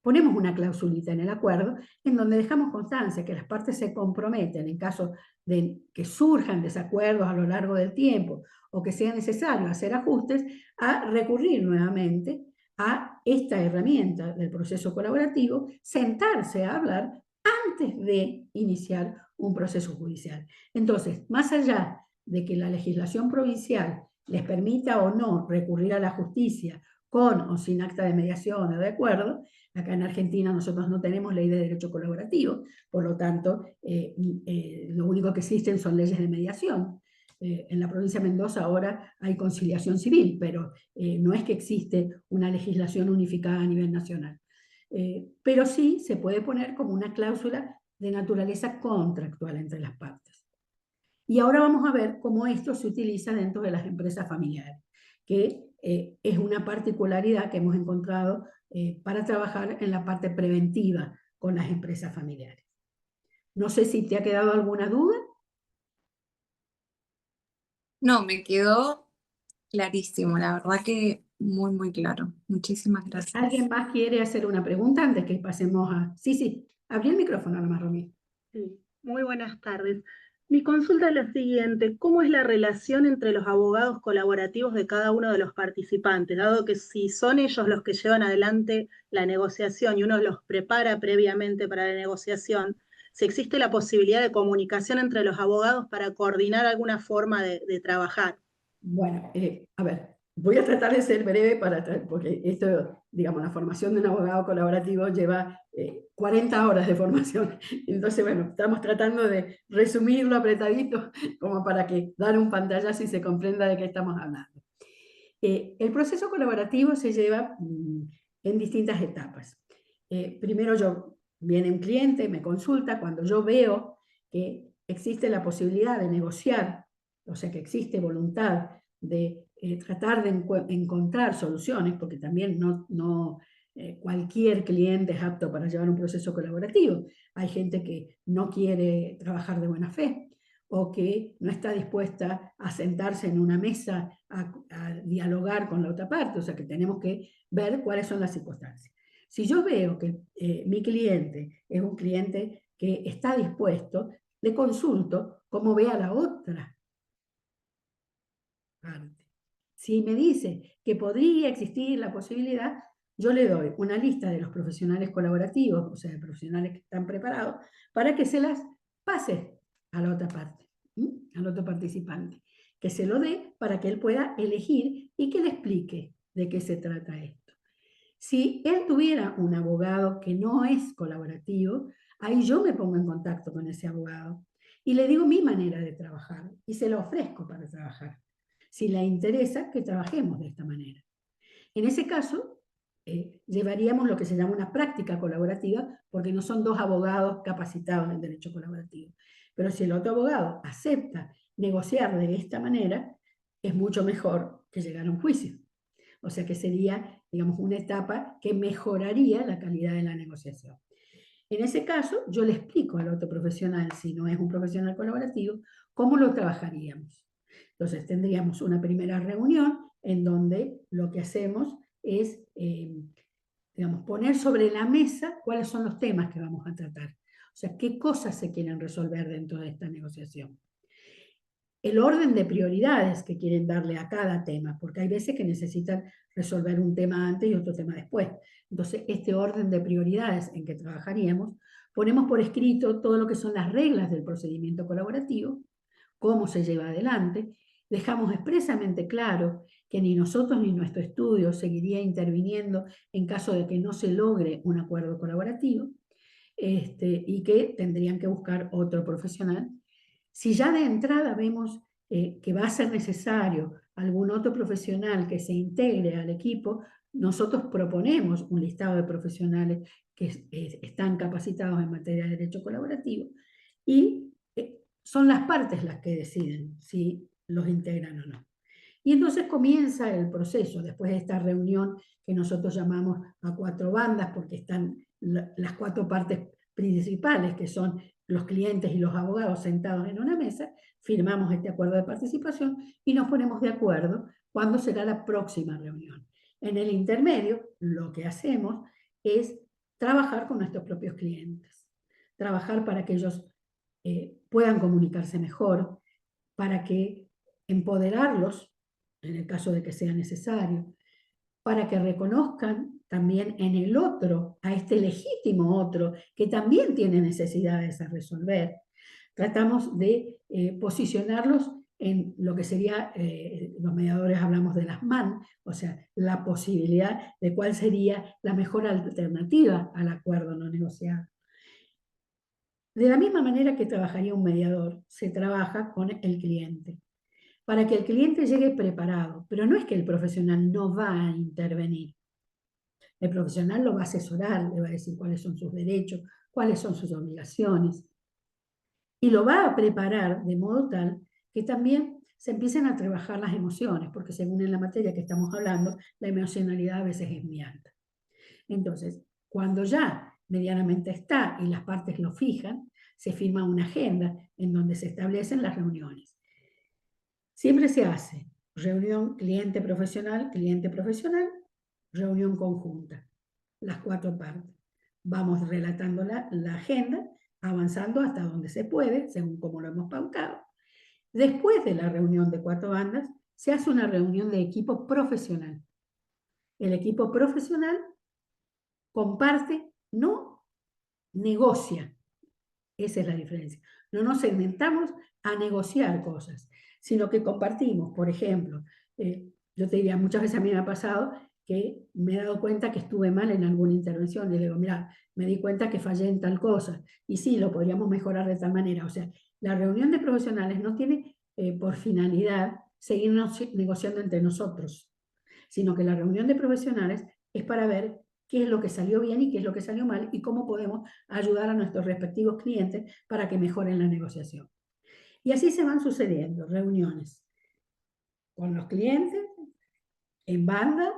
Speaker 2: ponemos una clausulita en el acuerdo en donde dejamos constancia que las partes se comprometen en caso de que surjan desacuerdos a lo largo del tiempo o que sea necesario hacer ajustes, a recurrir nuevamente a esta herramienta del proceso colaborativo, sentarse a hablar antes de iniciar un proceso judicial. Entonces, más allá de que la legislación provincial les permita o no recurrir a la justicia con o sin acta de mediación o de acuerdo, acá en Argentina nosotros no tenemos ley de derecho colaborativo, por lo tanto, lo único que existen son leyes de mediación. En la provincia de Mendoza ahora hay conciliación civil, pero no es que existe una legislación unificada a nivel nacional. Pero sí se puede poner como una cláusula de naturaleza contractual entre las partes. Y ahora vamos a ver cómo esto se utiliza dentro de las empresas familiares, que es una particularidad que hemos encontrado para trabajar en la parte preventiva con las empresas familiares. No sé si te ha quedado alguna duda.
Speaker 3: No, me quedó clarísimo, la verdad que muy, muy claro. Muchísimas gracias.
Speaker 2: ¿Alguien más quiere hacer una pregunta antes que pasemos a...? Sí, abrí el micrófono nomás, Romy.
Speaker 4: Sí, muy buenas tardes. Mi consulta es la siguiente: ¿cómo es la relación entre los abogados colaborativos de cada uno de los participantes? Dado que si son ellos los que llevan adelante la negociación y uno los prepara previamente para la negociación, si existe la posibilidad de comunicación entre los abogados para coordinar alguna forma de trabajar.
Speaker 2: Bueno, a ver, voy a tratar de ser breve porque esto, digamos, la formación de un abogado colaborativo lleva 40 horas de formación. Entonces, bueno, estamos tratando de resumirlo apretadito como para que dar un pantallazo y se comprenda de qué estamos hablando. El proceso colaborativo se lleva en distintas etapas. Primero viene un cliente, me consulta, cuando yo veo que existe la posibilidad de negociar, o sea que existe voluntad de tratar de encontrar soluciones, porque también no cualquier cliente es apto para llevar un proceso colaborativo. Hay gente que no quiere trabajar de buena fe o que no está dispuesta a sentarse en una mesa a dialogar con la otra parte, o sea que tenemos que ver cuáles son las circunstancias. Si yo veo que mi cliente es un cliente que está dispuesto, le consulto cómo ve a la otra parte. Si me dice que podría existir la posibilidad, yo le doy una lista de los profesionales colaborativos, o sea, de profesionales que están preparados, para que se las pase a la otra parte, al otro participante, que se lo dé para que él pueda elegir y que le explique de qué se trata esto. Si él tuviera un abogado que no es colaborativo, ahí yo me pongo en contacto con ese abogado y le digo mi manera de trabajar y se lo ofrezco para trabajar, si le interesa que trabajemos de esta manera. En ese caso, llevaríamos lo que se llama una práctica colaborativa, porque no son dos abogados capacitados en derecho colaborativo. Pero si el otro abogado acepta negociar de esta manera, es mucho mejor que llegar a un juicio. O sea que sería, digamos, una etapa que mejoraría la calidad de la negociación. En ese caso, yo le explico al otro profesional, si no es un profesional colaborativo, cómo lo trabajaríamos. Entonces, tendríamos una primera reunión en donde lo que hacemos es, digamos, poner sobre la mesa cuáles son los temas que vamos a tratar. O sea, qué cosas se quieren resolver dentro de esta negociación. El orden de prioridades que quieren darle a cada tema, porque hay veces que necesitan resolver un tema antes y otro tema después. Entonces, este orden de prioridades en que trabajaríamos, ponemos por escrito todo lo que son las reglas del procedimiento colaborativo, cómo se lleva adelante, dejamos expresamente claro que ni nosotros ni nuestro estudio seguiría interviniendo en caso de que no se logre un acuerdo colaborativo, y que tendrían que buscar otro profesional. Si ya de entrada vemos que va a ser necesario algún otro profesional que se integre al equipo, nosotros proponemos un listado de profesionales que están capacitados en materia de derecho colaborativo y son las partes las que deciden si los integran o no. Y entonces comienza el proceso, después de esta reunión que nosotros llamamos a 4 bandas, porque están las 4 partes principales, que son los clientes y los abogados sentados en una mesa, firmamos este acuerdo de participación y nos ponemos de acuerdo cuándo será la próxima reunión. En el intermedio, lo que hacemos es trabajar con nuestros propios clientes, trabajar para que ellos puedan comunicarse mejor, para que empoderarlos, en el caso de que sea necesario, para que reconozcan también en el otro, a este legítimo otro, que también tiene necesidades a resolver. Tratamos de posicionarlos en lo que sería, los mediadores hablamos de las MAN, o sea, la posibilidad de cuál sería la mejor alternativa al acuerdo no negociado. De la misma manera que trabajaría un mediador, se trabaja con el cliente, para que el cliente llegue preparado, pero no es que el profesional no va a intervenir. El profesional lo va a asesorar, le va a decir cuáles son sus derechos, cuáles son sus obligaciones, y lo va a preparar de modo tal que también se empiecen a trabajar las emociones, porque según en la materia que estamos hablando, la emocionalidad a veces es muy alta. Entonces, cuando ya medianamente está y las partes lo fijan, se firma una agenda en donde se establecen las reuniones. Siempre se hace reunión cliente-profesional, reunión conjunta, las 4 partes. Vamos relatando la agenda, avanzando hasta donde se puede, según como lo hemos pautado. Después de la reunión de 4 bandas, se hace una reunión de equipo profesional. El equipo profesional comparte, no negocia. Esa es la diferencia. No nos segmentamos a negociar cosas, sino que compartimos. Por ejemplo, yo te diría, muchas veces a mí me ha pasado que me he dado cuenta que estuve mal en alguna intervención. Y le digo, mira, me di cuenta que fallé en tal cosa. Y sí, lo podríamos mejorar de tal manera. O sea, la reunión de profesionales no tiene por finalidad seguirnos negociando entre nosotros, sino que la reunión de profesionales es para ver qué es lo que salió bien y qué es lo que salió mal y cómo podemos ayudar a nuestros respectivos clientes para que mejoren la negociación. Y así se van sucediendo reuniones con los clientes, en banda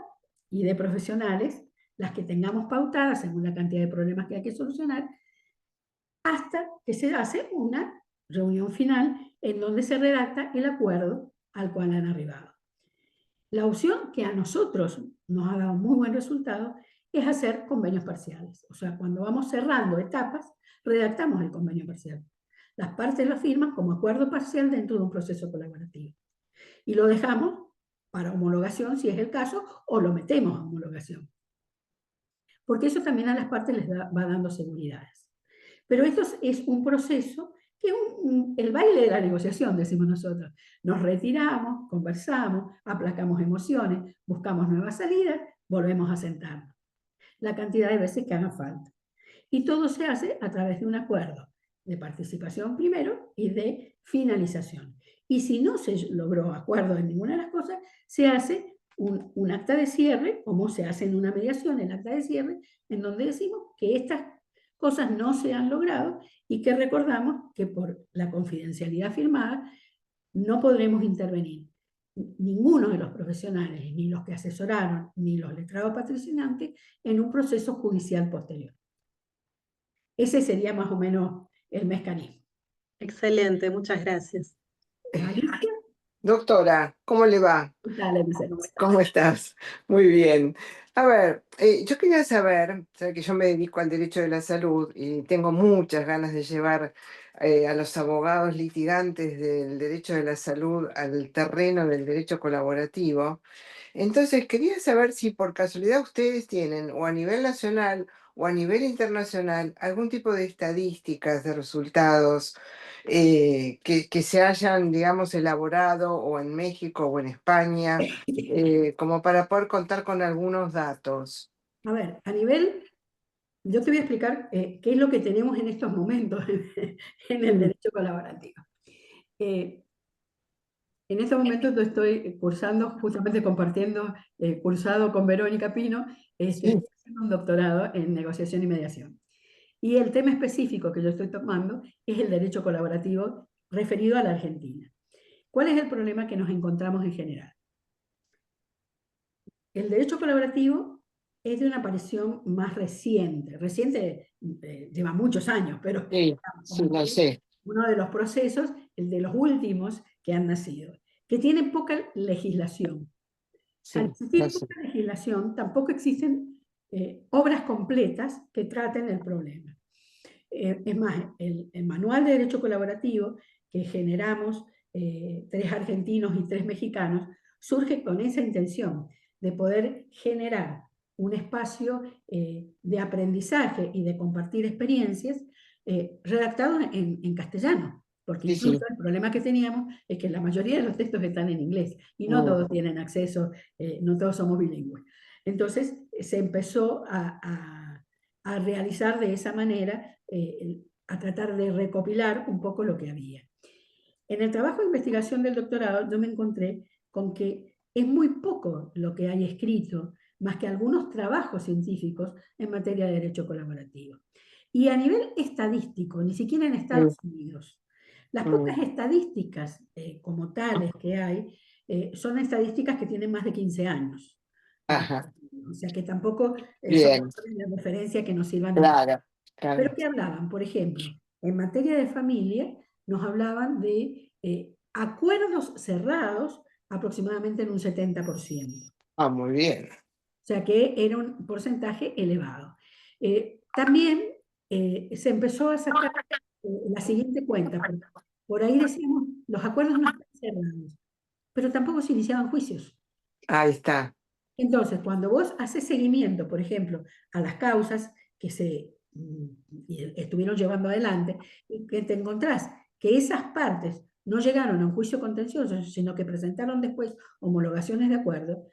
Speaker 2: y de profesionales, las que tengamos pautadas según la cantidad de problemas que hay que solucionar, hasta que se hace una reunión final en donde se redacta el acuerdo al cual han arribado. La opción que a nosotros nos ha dado muy buen resultado es hacer convenios parciales. O sea, cuando vamos cerrando etapas, redactamos el convenio parcial. Las partes lo firman como acuerdo parcial dentro de un proceso colaborativo. Y lo dejamos para homologación, si es el caso, o lo metemos a homologación. Porque eso también a las partes les va dando seguridades. Pero esto es un proceso que es el baile de la negociación, decimos nosotros. Nos retiramos, conversamos, aplacamos emociones, buscamos nuevas salidas, volvemos a sentarnos. La cantidad de veces que haga falta. Y todo se hace a través de un acuerdo de participación primero y de finalización. Y si no se logró acuerdo en ninguna de las cosas, se hace un acta de cierre, como se hace en una mediación, el acta de cierre, en donde decimos que estas cosas no se han logrado y que recordamos que por la confidencialidad firmada no podremos intervenir ninguno de los profesionales, ni los que asesoraron, ni los letrados patrocinantes, en un proceso judicial posterior. Ese sería más o menos el mecanismo.
Speaker 4: Excelente, muchas gracias.
Speaker 2: ¿Alicia?
Speaker 5: Doctora, ¿cómo le va?
Speaker 2: ¿Qué tal, Alicia?
Speaker 5: ¿Cómo estás? Muy bien. A ver, yo quería saber, sabe que yo me dedico al derecho de la salud y tengo muchas ganas de llevar a los abogados litigantes del derecho de la salud al terreno del derecho colaborativo. Entonces, quería saber si por casualidad ustedes tienen, o a nivel nacional o a nivel internacional, algún tipo de estadísticas de resultados que se hayan, digamos, elaborado o en México o en España, como para poder contar con algunos datos.
Speaker 2: A ver, yo te voy a explicar qué es lo que tenemos en estos momentos en el derecho colaborativo. Eh, en estos momentos yo estoy cursando, justamente compartiendo cursado con Verónica Pino,
Speaker 5: Sí,
Speaker 2: estoy haciendo un doctorado en negociación y mediación. Y el tema específico que yo estoy tomando es el derecho colaborativo referido a la Argentina. ¿Cuál es el problema que nos encontramos en general? El derecho colaborativo es de una aparición más reciente. Reciente lleva muchos años, pero
Speaker 5: sí, sí,
Speaker 2: como
Speaker 5: lo
Speaker 2: que
Speaker 5: sé.
Speaker 2: uno de los procesos, el de los últimos que han nacido, que tiene poca legislación. Al
Speaker 5: Sí, lo
Speaker 2: existir
Speaker 5: sé.
Speaker 2: poca legislación, tampoco existen obras completas que traten el problema. Es más, el manual de derecho colaborativo que generamos 3 argentinos y 3 mexicanos surge con esa intención de poder generar un espacio de aprendizaje y de compartir experiencias redactados en castellano, porque
Speaker 5: Sí,
Speaker 2: incluso
Speaker 5: sí.
Speaker 2: el problema que teníamos es que la mayoría de los textos están en inglés y no
Speaker 5: Mm,
Speaker 2: todos tienen acceso, no todos somos bilingües. Entonces se empezó a realizar de esa manera, a tratar de recopilar un poco lo que había. En el trabajo de investigación del doctorado yo me encontré con que es muy poco lo que hay escrito, más que algunos trabajos científicos en materia de derecho colaborativo. Y a nivel estadístico, ni siquiera en
Speaker 5: mm,
Speaker 2: Estados Unidos, las
Speaker 5: mm.
Speaker 2: pocas estadísticas como tales que hay son estadísticas que tienen más de 15 años.
Speaker 5: Ajá,
Speaker 2: O sea que tampoco son
Speaker 5: bien,
Speaker 2: de referencia que nos sirvan de mucho.
Speaker 5: claro,
Speaker 2: Pero
Speaker 5: claro.
Speaker 2: ¿qué hablaban? Por ejemplo, en materia de familia, nos hablaban de acuerdos cerrados aproximadamente en un 70%.
Speaker 5: Ah, muy bien.
Speaker 2: O sea que era un porcentaje elevado. También se empezó a sacar la siguiente cuenta. Por ahí decíamos, los acuerdos no están cerrados, pero tampoco se iniciaban juicios.
Speaker 5: Ahí está.
Speaker 2: Entonces, cuando vos haces seguimiento, por ejemplo, a las causas que estuvieron llevando adelante, y que te encontrás que esas partes no llegaron a un juicio contencioso, sino que presentaron después homologaciones de acuerdo,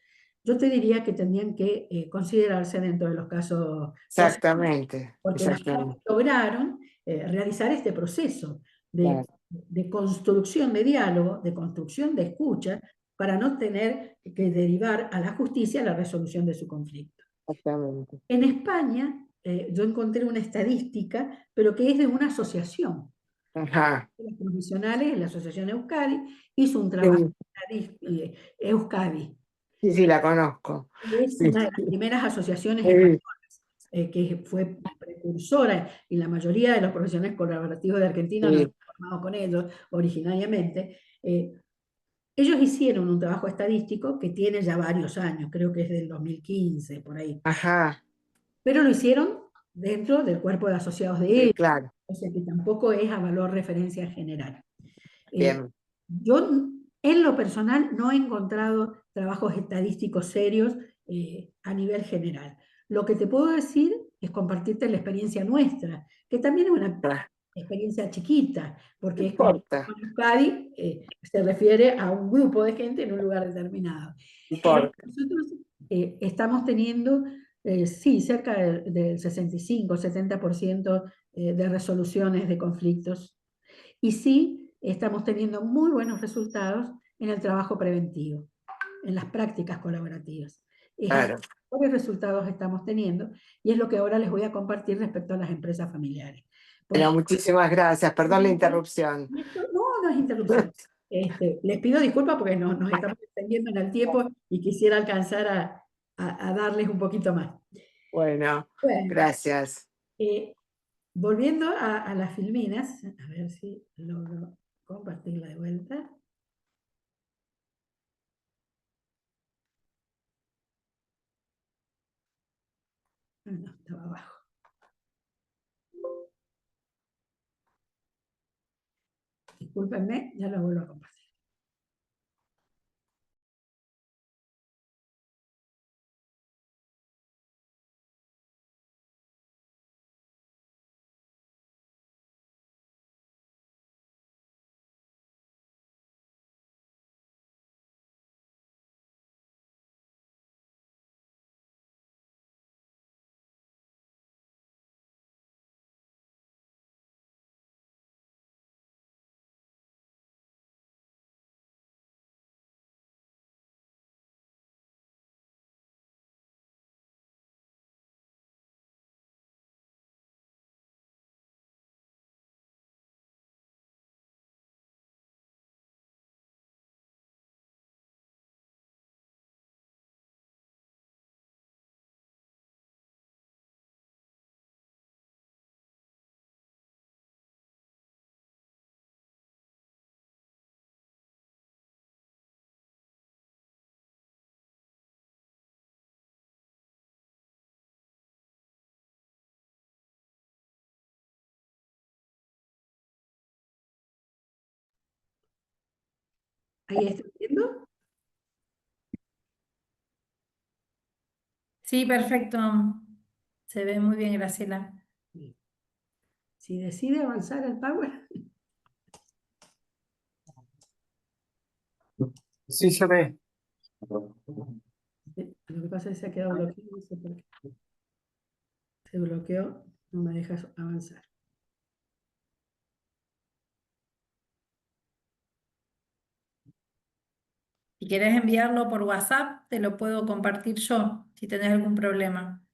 Speaker 2: yo te diría que tendrían que considerarse dentro de los casos positivos,
Speaker 5: Exactamente,
Speaker 2: porque las partes
Speaker 5: exactamente.
Speaker 2: lograron realizar este proceso
Speaker 5: Claro,
Speaker 2: de construcción de diálogo, de construcción de escucha, para no tener que derivar a la justicia la resolución de su conflicto.
Speaker 5: exactamente.
Speaker 2: En España, yo encontré una estadística, pero que es de una asociación.
Speaker 5: Ajá.
Speaker 2: Los profesionales, la asociación Euskadi, hizo un trabajo,
Speaker 5: Sí,
Speaker 2: Euskadi,
Speaker 5: sí, sí, la conozco.
Speaker 2: que es
Speaker 5: Sí,
Speaker 2: una de las primeras asociaciones
Speaker 5: sí,
Speaker 2: españolas, que fue precursora, y la mayoría de los profesionales colaborativos de Argentina no han
Speaker 5: sí.
Speaker 2: formado con ellos originariamente. Ellos hicieron un trabajo estadístico que tiene ya varios años, creo que es del 2015, por ahí,
Speaker 5: Ajá,
Speaker 2: pero lo hicieron dentro del cuerpo de asociados de
Speaker 5: sí,
Speaker 2: ellos,
Speaker 5: claro.
Speaker 2: o sea que tampoco es a valor referencia general.
Speaker 5: Bien.
Speaker 2: Yo, en lo personal, no he encontrado trabajos estadísticos serios a nivel general. Lo que te puedo decir es compartirte la experiencia nuestra, que también es una
Speaker 5: Ah,
Speaker 2: experiencia chiquita,
Speaker 5: no
Speaker 2: porque es como
Speaker 5: importa,
Speaker 2: Euskadi se refiere a un grupo de gente en un lugar determinado.
Speaker 5: no importa.
Speaker 2: Nosotros estamos teniendo, sí, cerca del 65-70% de resoluciones de conflictos, y sí estamos teniendo muy buenos resultados en el trabajo preventivo, en las prácticas colaborativas. Es los
Speaker 5: Claro.
Speaker 2: mejores resultados estamos teniendo, y es lo que ahora les voy a compartir respecto a las empresas familiares.
Speaker 5: Bueno,
Speaker 2: Porque
Speaker 5: muchísimas gracias. Perdón la interrupción.
Speaker 2: no, no es interrupción. Les pido disculpas porque nos estamos extendiendo en el tiempo y quisiera alcanzar a darles un poquito más.
Speaker 5: Bueno,
Speaker 2: Bueno,
Speaker 5: gracias.
Speaker 2: eh, volviendo a las filminas, a ver si logro compartirla de vuelta. No, estaba abajo. Discúlpenme, ya lo vuelvo a compartir. ¿Ahí está viendo?
Speaker 1: Sí, perfecto. Se ve muy bien, Graciela.
Speaker 2: Si decide avanzar al Power.
Speaker 6: Sí se ve.
Speaker 2: Lo que pasa es que se ha quedado bloqueado, no sé por qué. Se bloqueó, no me deja avanzar.
Speaker 1: Si quieres enviarlo por WhatsApp, te lo puedo compartir yo, si tenés algún problema.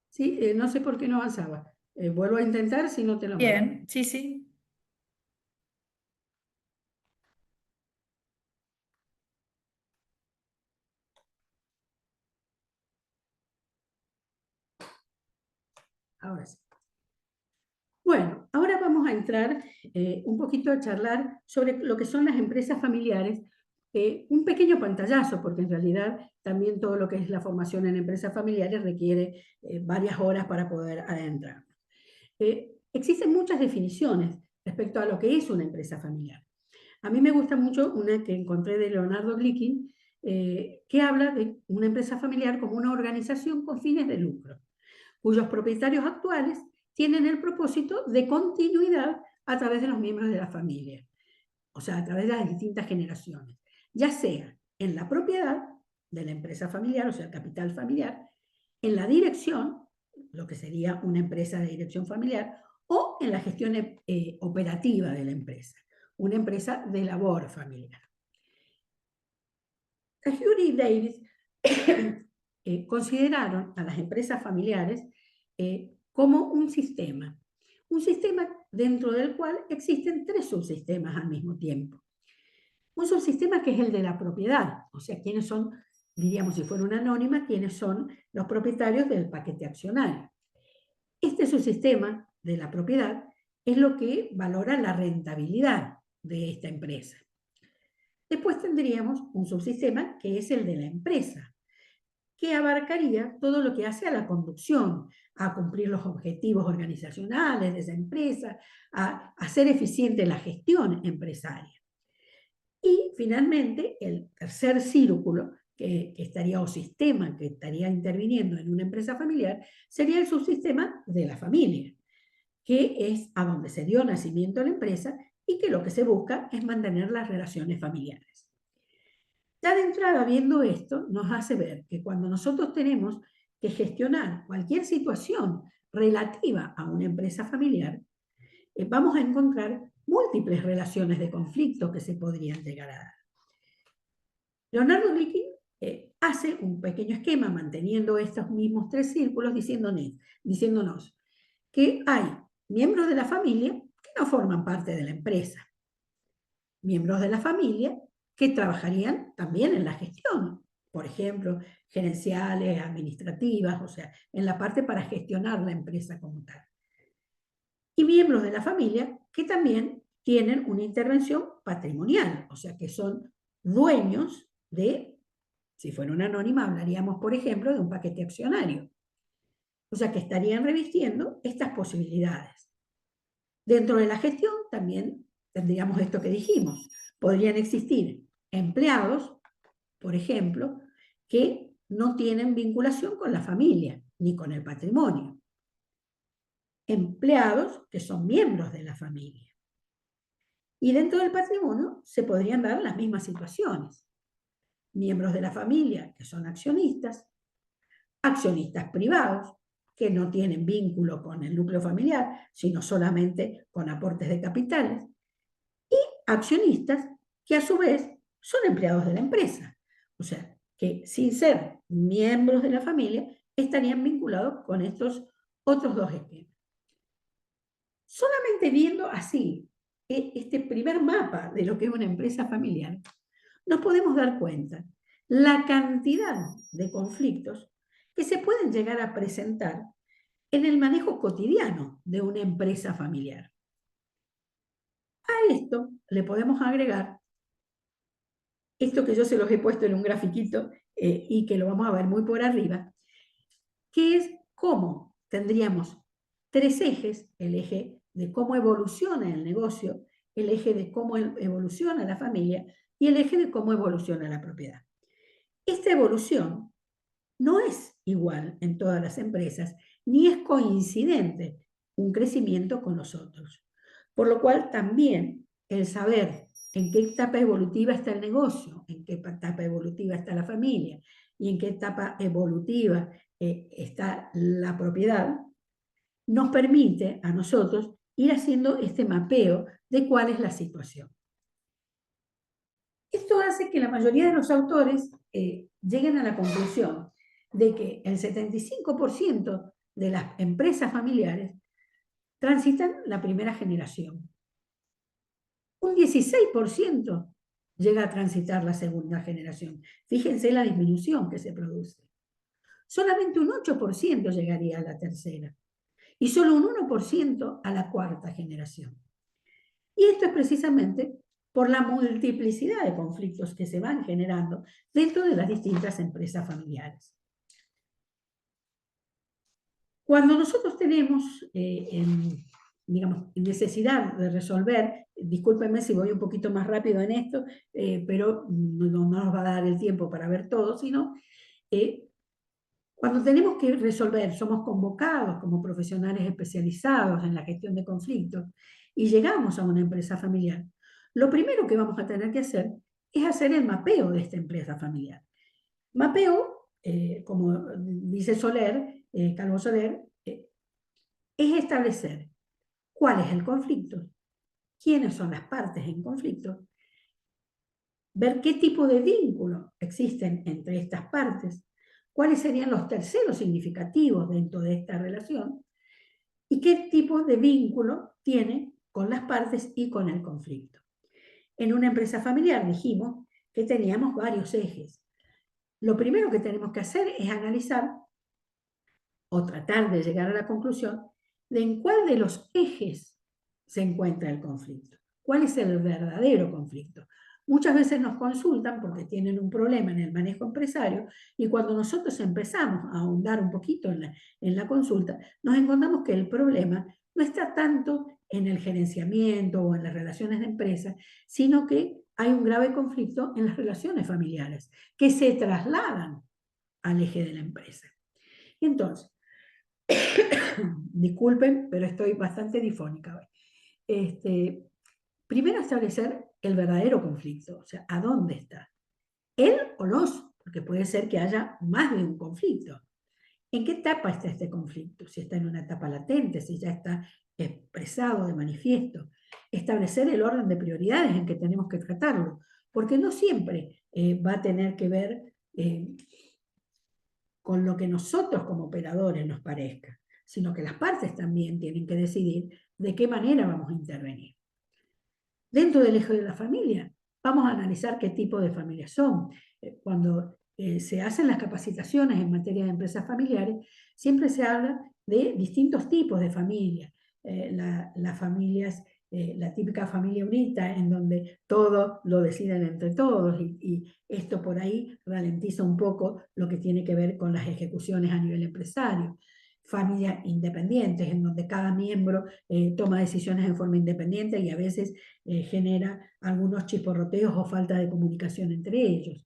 Speaker 2: Sí, no sé por qué no avanzaba. Vuelvo a intentar si no te lo mando.
Speaker 1: Bien, sí, sí.
Speaker 2: Ahora sí. Bueno, ahora vamos a entrar un poquito a charlar sobre lo que son las empresas familiares. Un pequeño pantallazo, porque en realidad también todo lo que es la formación en empresas familiares requiere varias horas para poder adentrar. Existen muchas definiciones respecto a lo que es una empresa familiar. A mí me gusta mucho una que encontré de Leonardo Glickin, que habla de una empresa familiar como una organización con fines de lucro, cuyos propietarios actuales tienen el propósito de continuidad a través de los miembros de la familia, o sea, a través de las distintas generaciones, ya sea en la propiedad de la empresa familiar, o sea, el capital familiar, en la dirección, lo que sería una empresa de dirección familiar, o en la gestión operativa de la empresa, una empresa de labor familiar. Hury y Davis consideraron a las empresas familiares como un sistema dentro del cual existen tres subsistemas al mismo tiempo. Un subsistema que es el de la propiedad, o sea, quiénes son, diríamos si fuera una anónima, quiénes son los propietarios del paquete accionario. Este subsistema de la propiedad es lo que valora la rentabilidad de esta empresa. Después tendríamos un subsistema que es el de la empresa, que abarcaría todo lo que hace a la conducción, a cumplir los objetivos organizacionales de esa empresa, a hacer eficiente la gestión empresaria. Y finalmente, el tercer círculo que estaría, o sistema que estaría interviniendo en una empresa familiar, sería el subsistema de la familia, que es a donde se dio nacimiento a la empresa y que lo que se busca es mantener las relaciones familiares. Ya de entrada, viendo esto, nos hace ver que cuando nosotros tenemos que gestionar cualquier situación relativa a una empresa familiar, vamos a encontrar múltiples relaciones de conflicto que se podrían llegar a dar. Leonardo Glickin hace un pequeño esquema manteniendo estos mismos tres círculos, diciéndonos que hay miembros de la familia que no forman parte de la empresa, miembros de la familia que trabajarían también en la gestión, por ejemplo, gerenciales, administrativas, o sea, en la parte para gestionar la empresa como tal. Y miembros de la familia que también tienen una intervención patrimonial, o sea, que son dueños de, si fuera una anónima, hablaríamos, por ejemplo, de un paquete accionario. O sea, que estarían revistiendo estas posibilidades. Dentro de la gestión también tendríamos esto que dijimos. Podrían existir empleados, por ejemplo, que no tienen vinculación con la familia ni con el patrimonio. Empleados que son miembros de la familia. Y dentro del patrimonio se podrían dar las mismas situaciones. Miembros de la familia que son accionistas, accionistas privados que no tienen vínculo con el núcleo familiar, sino solamente con aportes de capitales, y accionistas que a su vez son empleados de la empresa. O sea, que sin ser miembros de la familia, estarían vinculados con estos otros dos esquemas. Solamente viendo así este primer mapa de lo que es una empresa familiar, nos podemos dar cuenta la cantidad de conflictos que se pueden llegar a presentar en el manejo cotidiano de una empresa familiar. A esto le podemos agregar esto que yo se los he puesto en un grafiquito y que lo vamos a ver muy por arriba, que es cómo tendríamos tres ejes: el eje de cómo evoluciona el negocio, el eje de cómo evoluciona la familia y el eje de cómo evoluciona la propiedad. Esta evolución no es igual en todas las empresas, ni es coincidente un crecimiento con los otros. Por lo cual también el saber en qué etapa evolutiva está el negocio, en qué etapa evolutiva está la familia y en qué etapa evolutiva está la propiedad, nos permite a nosotros ir haciendo este mapeo de cuál es la situación. Esto hace que la mayoría de los autores lleguen a la conclusión de que el 75% de las empresas familiares transitan la primera generación. Un 16% llega a transitar la segunda generación. Fíjense la disminución que se produce. Solamente un 8% llegaría a la tercera y solo un 1% a la cuarta generación. Y esto es precisamente por la multiplicidad de conflictos que se van generando dentro de las distintas empresas familiares. Cuando nosotros tenemos digamos, necesidad de resolver, discúlpenme si voy un poquito más rápido en esto, pero no nos va a dar el tiempo para ver todo, sino cuando tenemos que resolver, somos convocados como profesionales especializados en la gestión de conflictos y llegamos a una empresa familiar, lo primero que vamos a tener que hacer es hacer el mapeo de esta empresa familiar. Mapeo, como dice Soler, Calvo Soler, es establecer cuál es el conflicto, quiénes son las partes en conflicto, ver qué tipo de vínculo existen entre estas partes, cuáles serían los terceros significativos dentro de esta relación y qué tipo de vínculo tiene con las partes y con el conflicto. En una empresa familiar dijimos que teníamos varios ejes. Lo primero que tenemos que hacer es analizar o tratar de llegar a la conclusión de en cuál de los ejes se encuentra el conflicto, cuál es el verdadero conflicto. Muchas veces nos consultan porque tienen un problema en el manejo empresario y cuando nosotros empezamos a ahondar un poquito en la consulta, nos encontramos que el problema no está tanto en el gerenciamiento o en las relaciones de empresa, sino que hay un grave conflicto en las relaciones familiares que se trasladan al eje de la empresa. Y entonces, disculpen, pero estoy bastante difónica hoy. Primero establecer el verdadero conflicto, o sea, ¿a dónde está? ¿Él o los? Porque puede ser que haya más de un conflicto. ¿En qué etapa está este conflicto? Si está en una etapa latente, si ya está expresado de manifiesto. Establecer el orden de prioridades en que tenemos que tratarlo, porque no siempre va a tener que ver con lo que nosotros como operadores nos parezca, sino que las partes también tienen que decidir de qué manera vamos a intervenir. Dentro del eje de la familia, vamos a analizar qué tipo de familias son. Cuando se hacen las capacitaciones en materia de empresas familiares, siempre se habla de distintos tipos de familias. Las familias, la típica familia unita, en donde todo lo deciden entre todos, y esto por ahí ralentiza un poco lo que tiene que ver con las ejecuciones a nivel empresario. Familias independientes, en donde cada miembro toma decisiones en forma independiente y a veces genera algunos chisporroteos o falta de comunicación entre ellos.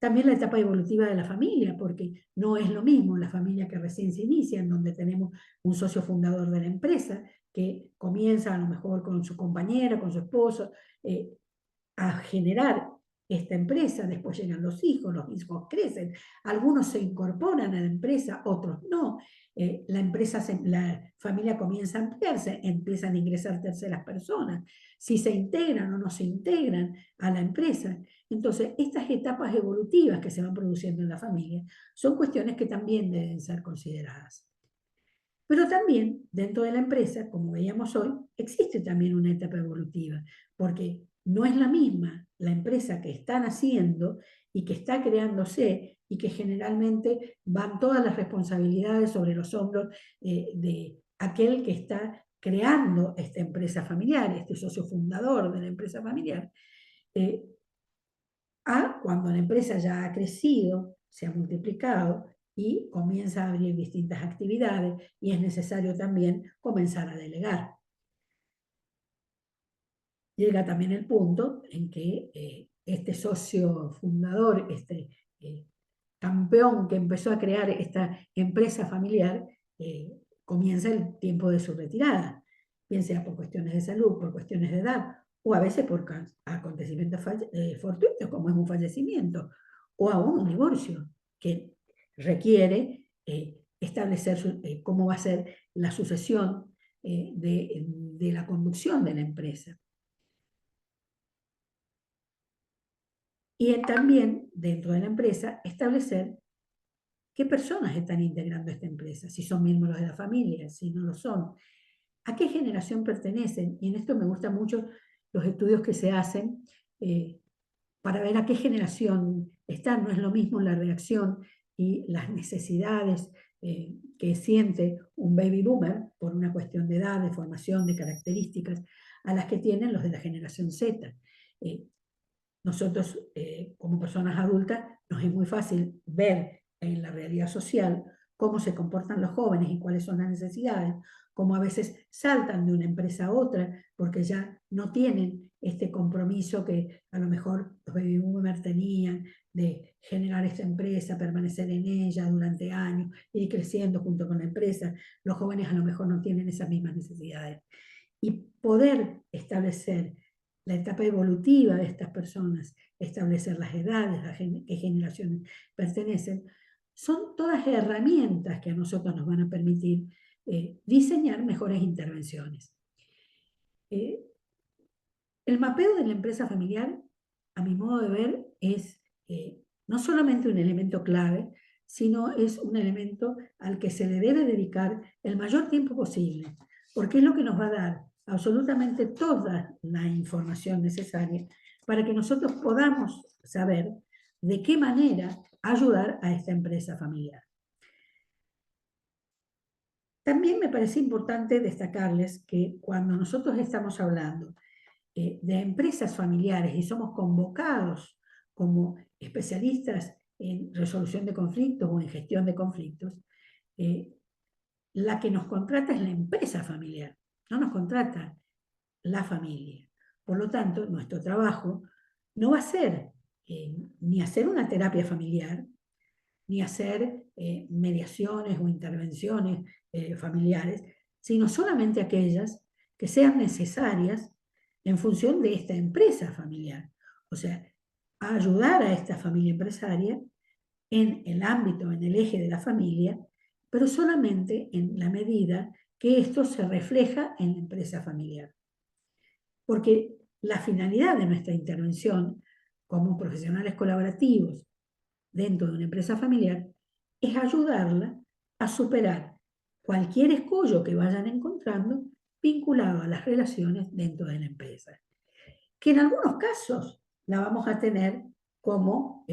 Speaker 2: También la etapa evolutiva de la familia, porque no es lo mismo la familia que recién se inicia, en donde tenemos un socio fundador de la empresa, que comienza a lo mejor con su compañera, con su esposo, a generar esta empresa, después llegan los hijos crecen, algunos se incorporan a la empresa, otros no, la familia comienza a ampliarse, empiezan a ingresar terceras personas, si se integran o no se integran a la empresa. Entonces, estas etapas evolutivas que se van produciendo en la familia son cuestiones que también deben ser consideradas. Pero también dentro de la empresa, como veíamos hoy, existe también una etapa evolutiva, porque no es la misma la empresa que está naciendo y que está creándose y que generalmente van todas las responsabilidades sobre los hombros de aquel que está creando esta empresa familiar, este socio fundador de la empresa familiar, a cuando la empresa ya ha crecido, se ha multiplicado y comienza a abrir distintas actividades y es necesario también comenzar a delegar. llega también el punto en que este socio fundador, este campeón que empezó a crear esta empresa familiar, comienza el tiempo de su retirada, bien sea por cuestiones de salud, por cuestiones de edad, o a veces por acontecimientos fortuitos, como es un fallecimiento, o aún un divorcio, que requiere establecer cómo va a ser la sucesión de la conducción de la empresa. Y también, dentro de la empresa, establecer qué personas están integrando esta empresa, si son miembros de la familia, si no lo son, a qué generación pertenecen. Y en esto me gustan mucho los estudios que se hacen para ver a qué generación están. No es lo mismo la reacción y las necesidades que siente un baby boomer por una cuestión de edad, de formación, de características, a las que tienen los de la generación Z. Nosotros, como personas adultas, nos es muy fácil ver en la realidad social cómo se comportan los jóvenes y cuáles son las necesidades, cómo a veces saltan de una empresa a otra porque ya no tienen este compromiso que a lo mejor los baby boomers tenían de generar esta empresa, permanecer en ella durante años, ir creciendo junto con la empresa. Los jóvenes a lo mejor no tienen esas mismas necesidades. Y poder establecer la etapa evolutiva de estas personas, establecer las edades, a qué generaciones pertenecen, son todas herramientas que a nosotros nos van a permitir diseñar mejores intervenciones. El mapeo de la empresa familiar, a mi modo de ver, es no solamente un elemento clave, sino es un elemento al que se le debe dedicar el mayor tiempo posible, porque es lo que nos va a dar absolutamente toda la información necesaria para que nosotros podamos saber de qué manera ayudar a esta empresa familiar. También me parece importante destacarles que cuando nosotros estamos hablando de empresas familiares y somos convocados como especialistas en resolución de conflictos o en gestión de conflictos, la que nos contrata es la empresa familiar, no nos contrata la familia. Por lo tanto, nuestro trabajo no va a ser ni hacer una terapia familiar, ni hacer mediaciones o intervenciones familiares, sino solamente aquellas que sean necesarias en función de esta empresa familiar. O sea, a ayudar a esta familia empresaria en el ámbito, en el eje de la familia, pero solamente en la medida que esto se refleja en la empresa familiar. Porque la finalidad de nuestra intervención como profesionales colaborativos dentro de una empresa familiar es ayudarla a superar cualquier escollo que vayan encontrando vinculado a las relaciones dentro de la empresa, que en algunos casos la vamos a tener como,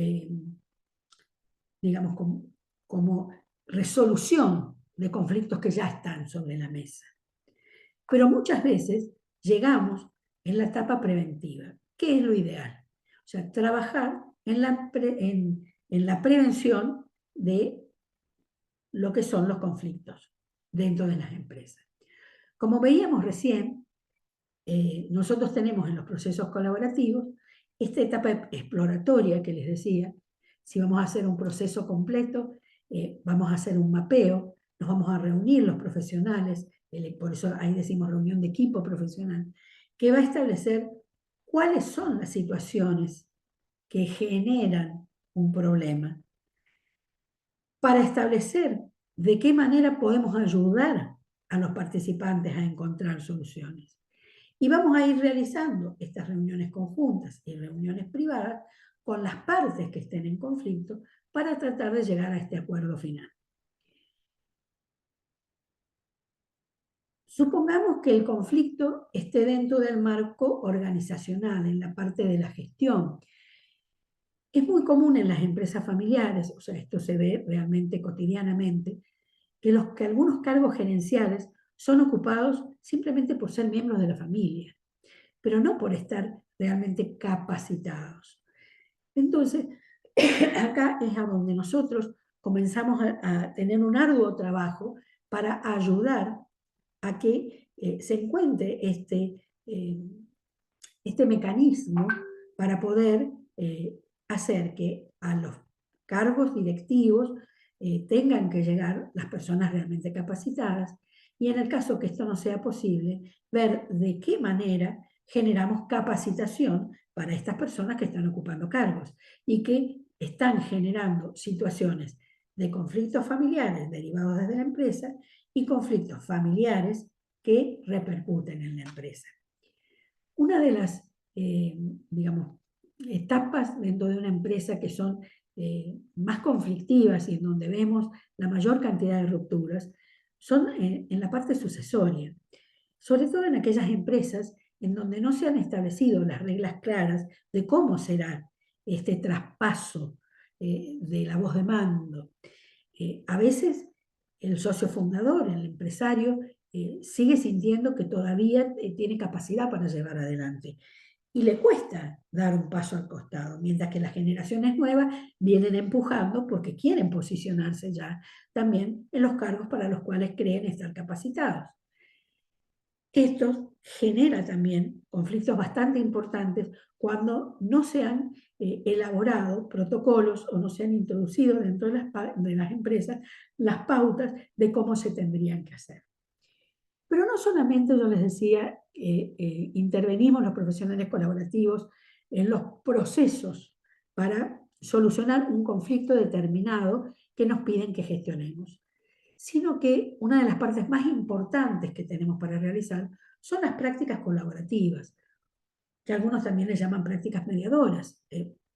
Speaker 2: digamos, como resolución de conflictos que ya están sobre la mesa. Pero muchas veces llegamos en la etapa preventiva, que es lo ideal. O sea, trabajar en la prevención de lo que son los conflictos dentro de las empresas. Como veíamos recién, nosotros tenemos en los procesos colaborativos esta etapa exploratoria que les decía. Si vamos a hacer un proceso completo, vamos a hacer un mapeo, nos vamos a reunir los profesionales, por eso ahí decimos reunión de equipo profesional, que va a establecer cuáles son las situaciones que generan un problema, para establecer de qué manera podemos ayudar a los participantes a encontrar soluciones. Y vamos a ir realizando estas reuniones conjuntas y reuniones privadas con las partes que estén en conflicto para tratar de llegar a este acuerdo final. Supongamos que el conflicto esté dentro del marco organizacional, en la parte de la gestión. Es muy común en las empresas familiares, o sea, esto se ve realmente cotidianamente, que algunos cargos gerenciales son ocupados simplemente por ser miembros de la familia, pero no por estar realmente capacitados. Entonces, acá es a donde nosotros comenzamos a tener un arduo trabajo para ayudar a que se encuentre este mecanismo para poder hacer que a los cargos directivos tengan que llegar las personas realmente capacitadas, y en el caso que esto no sea posible, ver de qué manera generamos capacitación para estas personas que están ocupando cargos y que están generando situaciones de conflictos familiares derivados desde la empresa y conflictos familiares que repercuten en la empresa. Una de las, digamos, etapas dentro de una empresa que son más conflictivas y en donde vemos la mayor cantidad de rupturas son en la parte sucesoria, sobre todo en aquellas empresas en donde no se han establecido las reglas claras de cómo será este traspaso de la voz de mando. A veces el socio fundador, el empresario, sigue sintiendo que todavía tiene capacidad para llevar adelante y le cuesta dar un paso al costado, mientras que las generaciones nuevas vienen empujando porque quieren posicionarse ya también en los cargos para los cuales creen estar capacitados. Esto genera también conflictos bastante importantes cuando no se han elaborado protocolos o no se han introducido dentro de las empresas las pautas de cómo se tendrían que hacer. Pero no solamente, yo les decía, intervenimos los profesionales colaborativos en los procesos para solucionar un conflicto determinado que nos piden que gestionemos, sino que una de las partes más importantes que tenemos para realizar son las prácticas colaborativas, que algunos también les llaman prácticas mediadoras.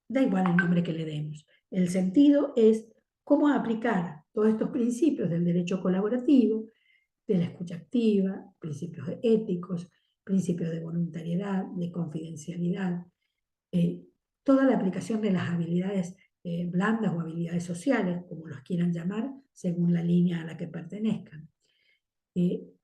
Speaker 2: Da igual el nombre que le demos. El sentido es cómo aplicar todos estos principios del derecho colaborativo, de la escucha activa, principios éticos, principios de voluntariedad, de confidencialidad, toda la aplicación de las habilidades blandas o habilidades sociales, como los quieran llamar, según la línea a la que pertenezcan. Y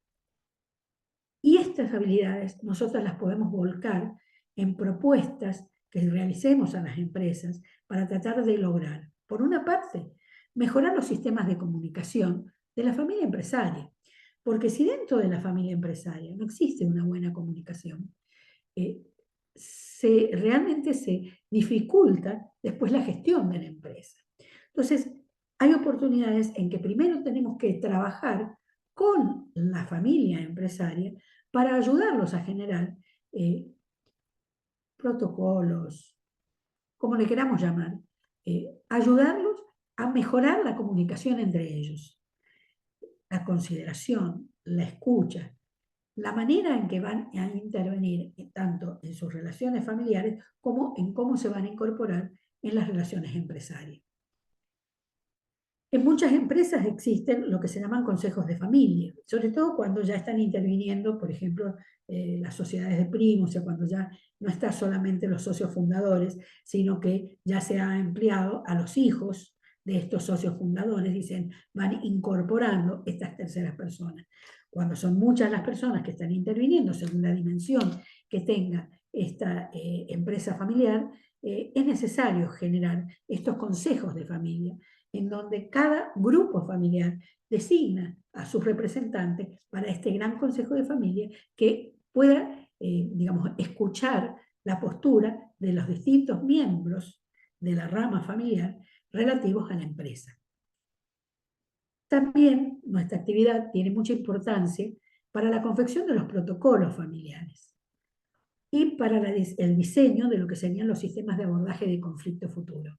Speaker 2: estas habilidades nosotros las podemos volcar en propuestas que realicemos a las empresas para tratar de lograr, por una parte, mejorar los sistemas de comunicación de la familia empresaria. Porque si dentro de la familia empresaria no existe una buena comunicación, realmente se dificulta después la gestión de la empresa. Entonces, hay oportunidades en que primero tenemos que trabajar con la familia empresaria para ayudarlos a generar protocolos, como le queramos llamar, ayudarlos a mejorar la comunicación entre ellos, la consideración, la escucha, la manera en que van a intervenir tanto en sus relaciones familiares como en cómo se van a incorporar en las relaciones empresarias. En muchas empresas existen lo que se llaman consejos de familia, sobre todo cuando ya están interviniendo, por ejemplo, las sociedades de primos, o sea, cuando ya no está solamente los socios fundadores, sino que ya se ha empleado a los hijos de estos socios fundadores, dicen, van incorporando estas terceras personas. Cuando son muchas las personas que están interviniendo, según la dimensión que tenga esta empresa familiar, es necesario generar estos consejos de familia, en donde cada grupo familiar designa a sus representantes para este gran consejo de familia que pueda, digamos, escuchar la postura de los distintos miembros de la rama familiar relativos a la empresa. También nuestra actividad tiene mucha importancia para la confección de los protocolos familiares y para el diseño de lo que serían los sistemas de abordaje de conflicto futuro.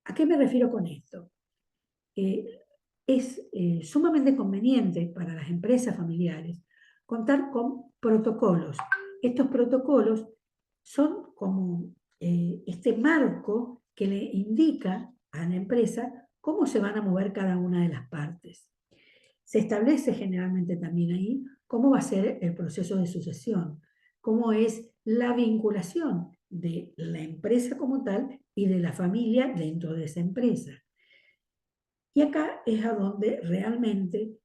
Speaker 2: ¿A qué me refiero con esto? Es sumamente conveniente para las empresas familiares contar con protocolos. Estos protocolos son como este marco que le indica a la empresa cómo se van a mover cada una de las partes. Se establece generalmente también ahí cómo va a ser el proceso de sucesión, cómo es la vinculación de la empresa como tal y de la familia dentro de esa empresa. Y acá es a donde realmente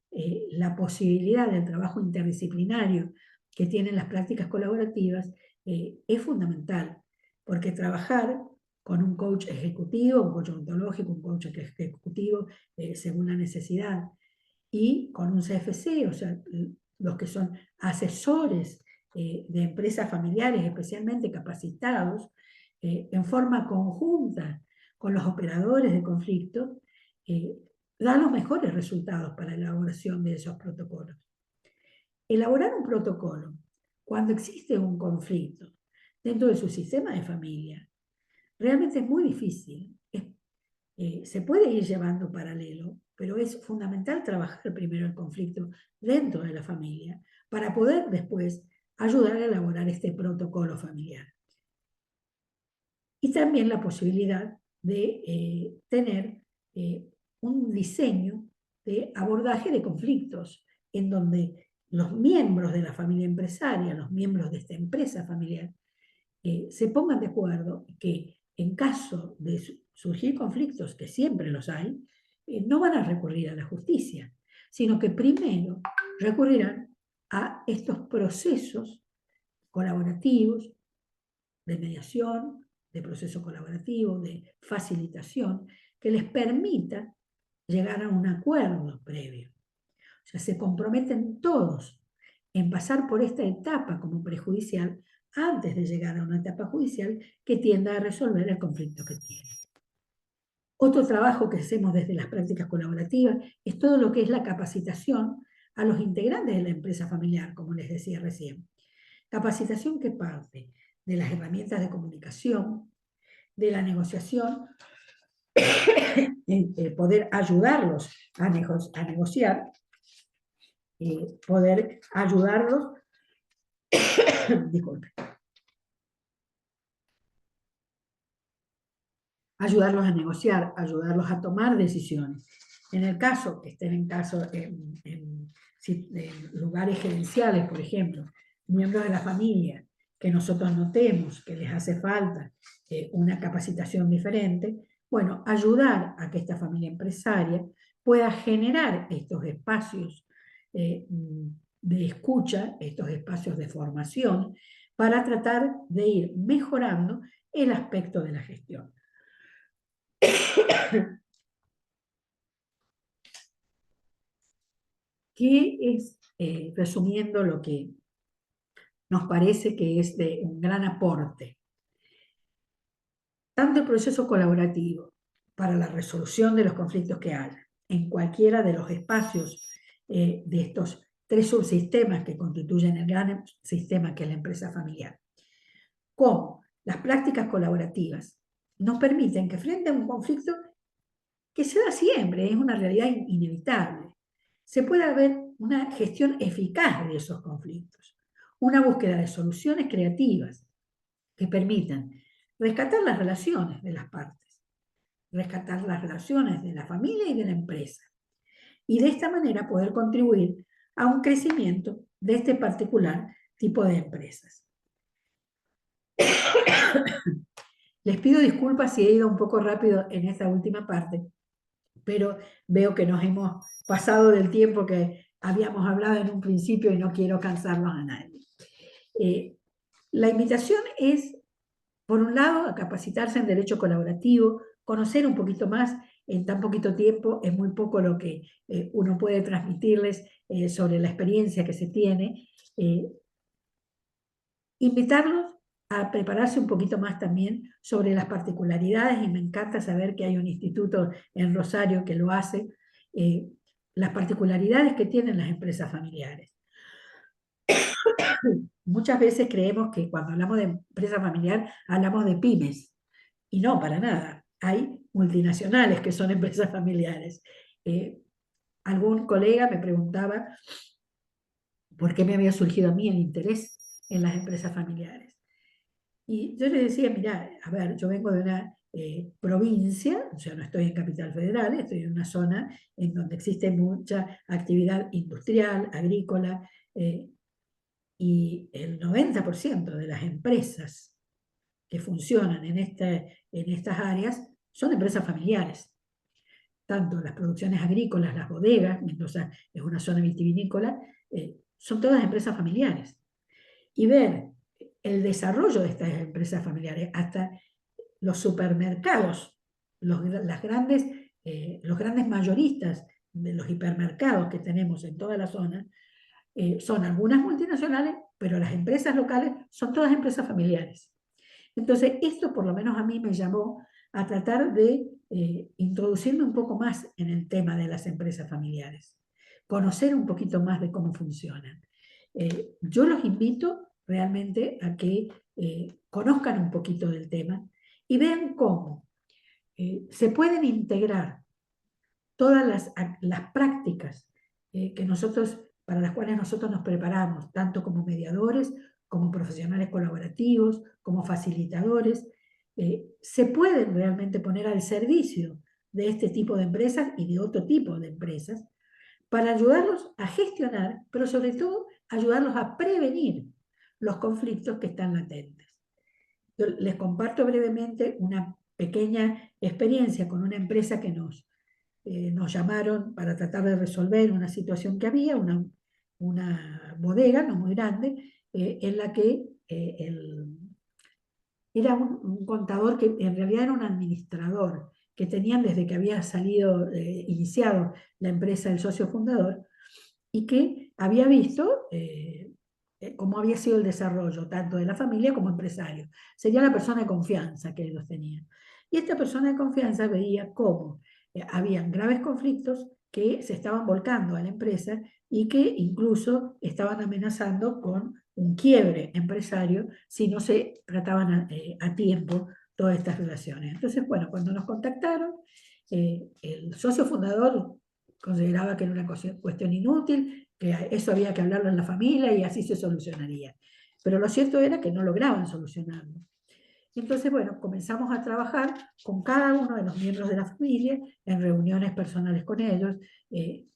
Speaker 2: la posibilidad del trabajo interdisciplinario que tienen las prácticas colaborativas es fundamental, porque trabajar con un coach ejecutivo, un coach ontológico, un coach ejecutivo según la necesidad, y con un CFC, o sea, los que son asesores de empresas familiares especialmente capacitados, en forma conjunta con los operadores de conflictos, da los mejores resultados para la elaboración de esos protocolos. Elaborar un protocolo cuando existe un conflicto dentro de su sistema de familia realmente es muy difícil. Se puede ir llevando paralelo, pero es fundamental trabajar primero el conflicto dentro de la familia para poder después ayudar a elaborar este protocolo familiar. Y también la posibilidad de tener un diseño de abordaje de conflictos en donde los miembros de la familia empresaria, los miembros de esta empresa familiar, se pongan de acuerdo que en caso de surgir conflictos, que siempre los hay, no van a recurrir a la justicia, sino que primero recurrirán a estos procesos colaborativos de mediación, de proceso colaborativo, de facilitación, que les permita llegar a un acuerdo previo. O sea, se comprometen todos en pasar por esta etapa como prejudicial antes de llegar a una etapa judicial que tienda a resolver el conflicto que tienen. Otro trabajo que hacemos desde las prácticas colaborativas es todo lo que es la capacitación a los integrantes de la empresa familiar, como les decía recién. Capacitación que parte de las herramientas de comunicación, de la negociación, poder ayudarlos a negociar, poder ayudarlos, disculpe, ayudarlos a negociar, ayudarlos a tomar decisiones. En el caso, que estén en lugares gerenciales, por ejemplo, miembros de la familia, que nosotros notemos que les hace falta una capacitación diferente, bueno, ayudar a que esta familia empresaria pueda generar estos espacios de escucha, estos espacios de formación, para tratar de ir mejorando el aspecto de la gestión. ¿Qué es, resumiendo lo que nos parece que es de un gran aporte? Tanto el proceso colaborativo para la resolución de los conflictos que haya, en cualquiera de los espacios de estos tres subsistemas que constituyen el gran sistema que es la empresa familiar, como las prácticas colaborativas, nos permiten que frente a un conflicto que se da siempre, es una realidad inevitable, se pueda haber una gestión eficaz de esos conflictos, una búsqueda de soluciones creativas que permitan rescatar las relaciones de las partes, rescatar las relaciones de la familia y de la empresa, y de esta manera poder contribuir a un crecimiento de este particular tipo de empresas. Les pido disculpas si he ido un poco rápido en esta última parte, pero veo que nos hemos pasado del tiempo que habíamos hablado en un principio y no quiero cansarnos a nadie. La invitación es, por un lado, a capacitarse en derecho colaborativo, conocer un poquito más en tan poquito tiempo, es muy poco lo que uno puede transmitirles sobre la experiencia que se tiene. Invitarlos a prepararse un poquito más también sobre las particularidades, y me encanta saber que hay un instituto en Rosario que lo hace, las particularidades que tienen las empresas familiares. Muchas veces creemos que cuando hablamos de empresa familiar hablamos de pymes, y no, para nada. Hay multinacionales que son empresas familiares. Algún colega me preguntaba por qué me había surgido a mí el interés en las empresas familiares. Y yo le decía, mira, a ver, yo vengo de una provincia, o sea, no estoy en Capital Federal, estoy en una zona en donde existe mucha actividad industrial, agrícola, y el 90% de las empresas que funcionan en estas áreas son empresas familiares. Tanto las producciones agrícolas, las bodegas, Mendoza es una zona vitivinícola, son todas empresas familiares. Y ver el desarrollo de estas empresas familiares, hasta los supermercados, los grandes mayoristas de los hipermercados que tenemos en toda la zona, son algunas multinacionales pero las empresas locales son todas empresas familiares. Entonces, esto por lo menos a mí me llamó a tratar de introducirme un poco más en el tema de las empresas familiares, conocer un poquito más de cómo funcionan. Yo los invito realmente a que conozcan un poquito del tema y vean cómo se pueden integrar todas las prácticas que nosotros, para las cuales nosotros nos preparamos, tanto como mediadores, como profesionales colaborativos, como facilitadores, se pueden realmente poner al servicio de este tipo de empresas y de otro tipo de empresas para ayudarlos a gestionar, pero sobre todo ayudarlos a prevenir los conflictos que están latentes. Yo les comparto brevemente una pequeña experiencia con una empresa que nos llamaron para tratar de resolver una situación que había, una bodega no muy grande, en la que era un contador que en realidad era un administrador que tenían desde que había salido, iniciado la empresa el socio fundador, y que había visto cómo había sido el desarrollo tanto de la familia como empresario. Sería la persona de confianza que ellos tenían. Y esta persona de confianza veía cómo habían graves conflictos que se estaban volcando a la empresa y que incluso estaban amenazando con un quiebre empresario si no se trataban a tiempo todas estas relaciones. Entonces, bueno, cuando nos contactaron, el socio fundador consideraba que era una cuestión inútil, que eso había que hablarlo en la familia y así se solucionaría. Pero lo cierto era que no lograban solucionarlo. Entonces, bueno, comenzamos a trabajar con cada uno de los miembros de la familia, en reuniones personales con ellos,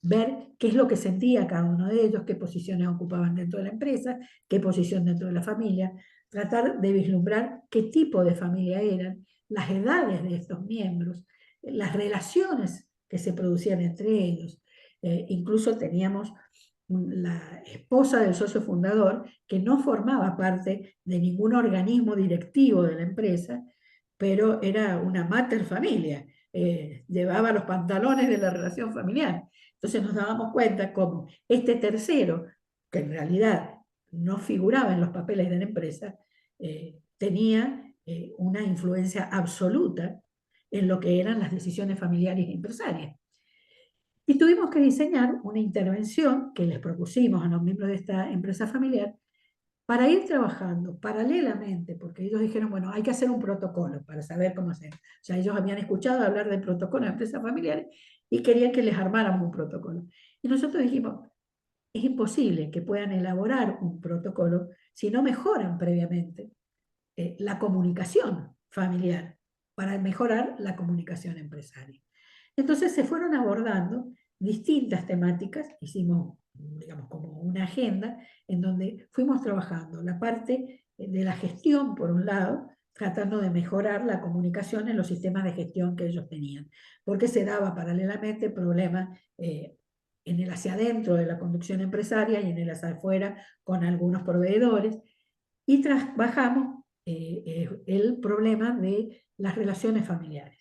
Speaker 2: ver qué es lo que sentía cada uno de ellos, qué posiciones ocupaban dentro de la empresa, qué posición dentro de la familia, tratar de vislumbrar qué tipo de familia eran, las edades de estos miembros, las relaciones que se producían entre ellos. Incluso teníamos la esposa del socio fundador, que no formaba parte de ningún organismo directivo de la empresa, pero era una mater familia, llevaba los pantalones de la relación familiar. Entonces nos dábamos cuenta cómo este tercero, que en realidad no figuraba en los papeles de la empresa, tenía una influencia absoluta en lo que eran las decisiones familiares y empresariales. Y tuvimos que diseñar una intervención que les propusimos a los miembros de esta empresa familiar para ir trabajando paralelamente, porque ellos dijeron, bueno, hay que hacer un protocolo para saber cómo hacer. O sea, ellos habían escuchado hablar del protocolo de empresas familiares y querían que les armáramos un protocolo. Y nosotros dijimos, es imposible que puedan elaborar un protocolo si no mejoran previamente la comunicación familiar para mejorar la comunicación empresaria. Entonces se fueron abordando distintas temáticas, hicimos, digamos, como una agenda en donde fuimos trabajando la parte de la gestión, por un lado, tratando de mejorar la comunicación en los sistemas de gestión que ellos tenían, porque se daba paralelamente problemas en el hacia adentro de la conducción empresaria y en el hacia afuera con algunos proveedores, y trabajamos el problema de las relaciones familiares.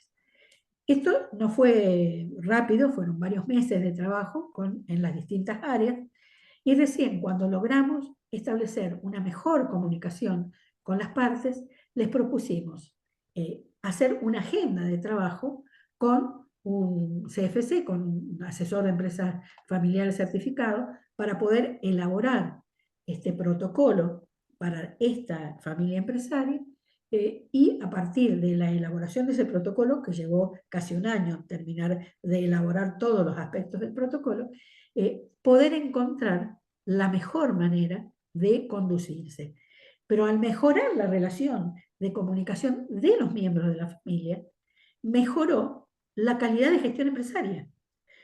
Speaker 2: Esto no fue rápido, fueron varios meses de trabajo en las distintas áreas, y recién cuando logramos establecer una mejor comunicación con las partes, les propusimos hacer una agenda de trabajo con un CFC, con un asesor de empresas familiares certificado, para poder elaborar este protocolo para esta familia empresaria, y a partir de la elaboración de ese protocolo, que llevó casi un año terminar de elaborar todos los aspectos del protocolo, poder encontrar la mejor manera de conducirse. Pero al mejorar la relación de comunicación de los miembros de la familia, mejoró la calidad de gestión empresaria.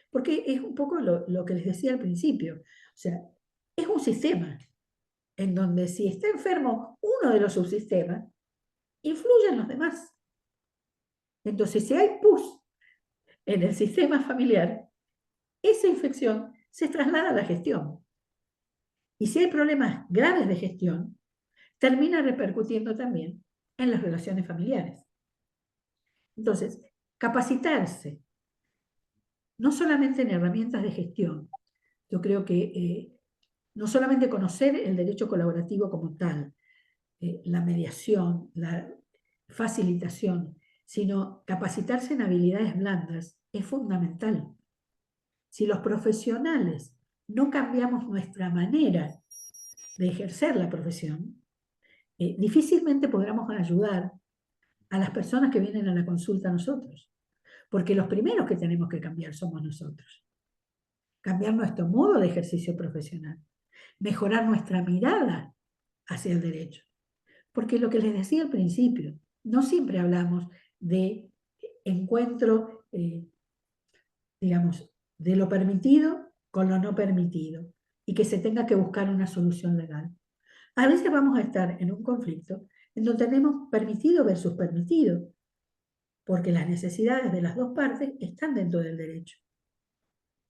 Speaker 2: Porque es un poco lo que les decía al principio. O sea, es un sistema en donde si está enfermo uno de los subsistemas, influyen los demás. Entonces, si hay pus en el sistema familiar, esa infección se traslada a la gestión. Y si hay problemas graves de gestión, termina repercutiendo también en las relaciones familiares. Entonces, capacitarse, no solamente en herramientas de gestión, yo creo que no solamente conocer el derecho colaborativo como tal, la mediación, la facilitación, sino capacitarse en habilidades blandas es fundamental. Si los profesionales no cambiamos nuestra manera de ejercer la profesión, difícilmente podremos ayudar a las personas que vienen a la consulta a nosotros, porque los primeros que tenemos que cambiar somos nosotros. Cambiar nuestro modo de ejercicio profesional, mejorar nuestra mirada hacia el derecho. Porque lo que les decía al principio, no siempre hablamos de encuentro, digamos, de lo permitido con lo no permitido y que se tenga que buscar una solución legal. A veces vamos a estar en un conflicto en donde tenemos permitido versus permitido, porque las necesidades de las dos partes están dentro del derecho.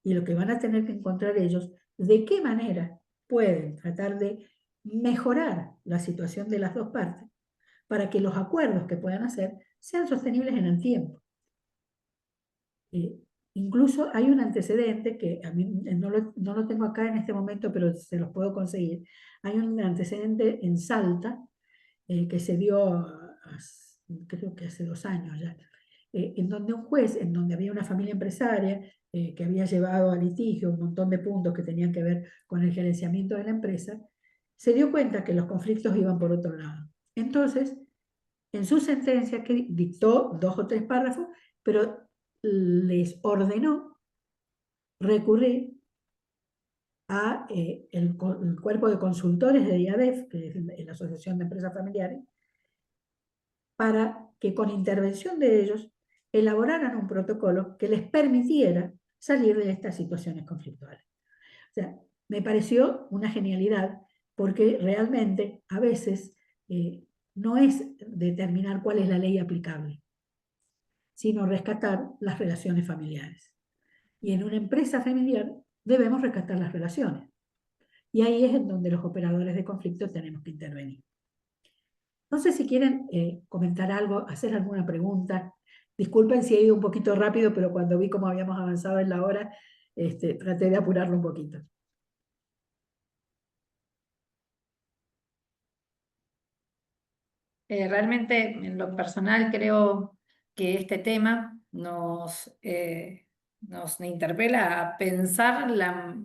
Speaker 2: Y lo que van a tener que encontrar ellos, de qué manera pueden tratar de mejorar la situación de las dos partes para que los acuerdos que puedan hacer sean sostenibles en el tiempo. Incluso hay un antecedente que a mí no lo tengo acá en este momento, pero se los puedo conseguir. Hay un antecedente en Salta que se dio, creo que hace 2 años ya, en donde un juez, en donde había una familia empresaria que había llevado a litigio un montón de puntos que tenían que ver con el gerenciamiento de la empresa, se dio cuenta que los conflictos iban por otro lado. Entonces, en su sentencia, que dictó 2 o 3 párrafos, pero les ordenó recurrir a el cuerpo de consultores de IADEF, que es la Asociación de Empresas Familiares, para que con intervención de ellos elaboraran un protocolo que les permitiera salir de estas situaciones conflictuales. O sea, me pareció una genialidad porque realmente a veces no es determinar cuál es la ley aplicable, sino rescatar las relaciones familiares. Y en una empresa familiar debemos rescatar las relaciones. Y ahí es en donde los operadores de conflicto tenemos que intervenir. No sé si quieren comentar algo, hacer alguna pregunta. Disculpen si he ido un poquito rápido, pero cuando vi cómo habíamos avanzado en la hora, traté de apurarlo un poquito.
Speaker 1: Realmente, en lo personal, creo que este tema nos interpela a pensar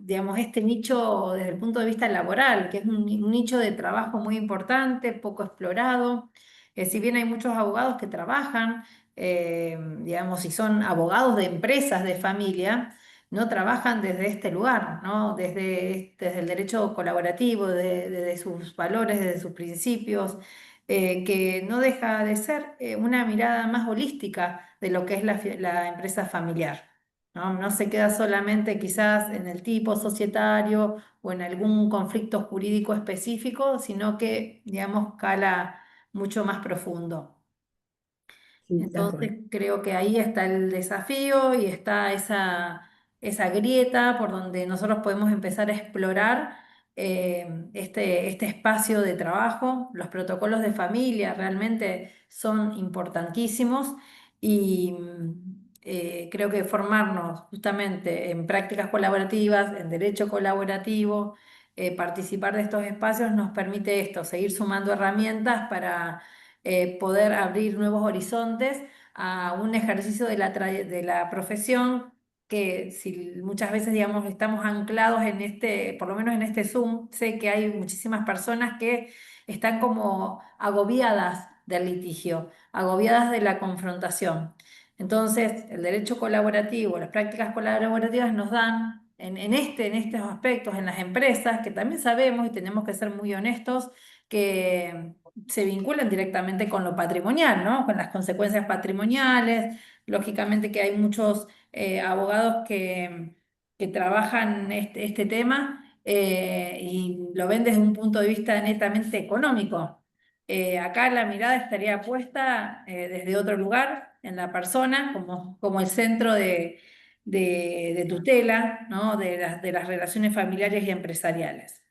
Speaker 1: digamos, este nicho desde el punto de vista laboral, que es un nicho de trabajo muy importante, poco explorado. Si bien hay muchos abogados que trabajan, digamos, y son abogados de empresas de familia, no trabajan desde este lugar, ¿no? Desde el derecho colaborativo, desde sus valores, desde sus principios, que no deja de ser una mirada más holística de lo que es la empresa familiar, ¿no? No se queda solamente quizás en el tipo societario o en algún conflicto jurídico específico, sino que, digamos, cala mucho más profundo.
Speaker 2: Sí, tal
Speaker 1: Entonces
Speaker 2: cual.
Speaker 1: creo que ahí está el desafío y está esa grieta por donde nosotros podemos empezar a explorar este espacio de trabajo. Los protocolos de familia realmente son importantísimos y creo que formarnos justamente en prácticas colaborativas, en derecho colaborativo, participar de estos espacios nos permite esto, seguir sumando herramientas para poder abrir nuevos horizontes a un ejercicio de la profesión que si muchas veces, digamos, estamos anclados en por lo menos en este Zoom, sé que hay muchísimas personas que están como agobiadas del litigio, agobiadas de la confrontación. Entonces, el derecho colaborativo, las prácticas colaborativas nos dan en estos aspectos, en las empresas, que también sabemos y tenemos que ser muy honestos, que se vinculan directamente con lo patrimonial, ¿no? Con las consecuencias patrimoniales. Lógicamente que hay muchos abogados que trabajan este tema y lo ven desde un punto de vista netamente económico. Acá la mirada estaría puesta desde otro lugar, en la persona, como el centro de tutela, ¿no? De las relaciones familiares y empresariales.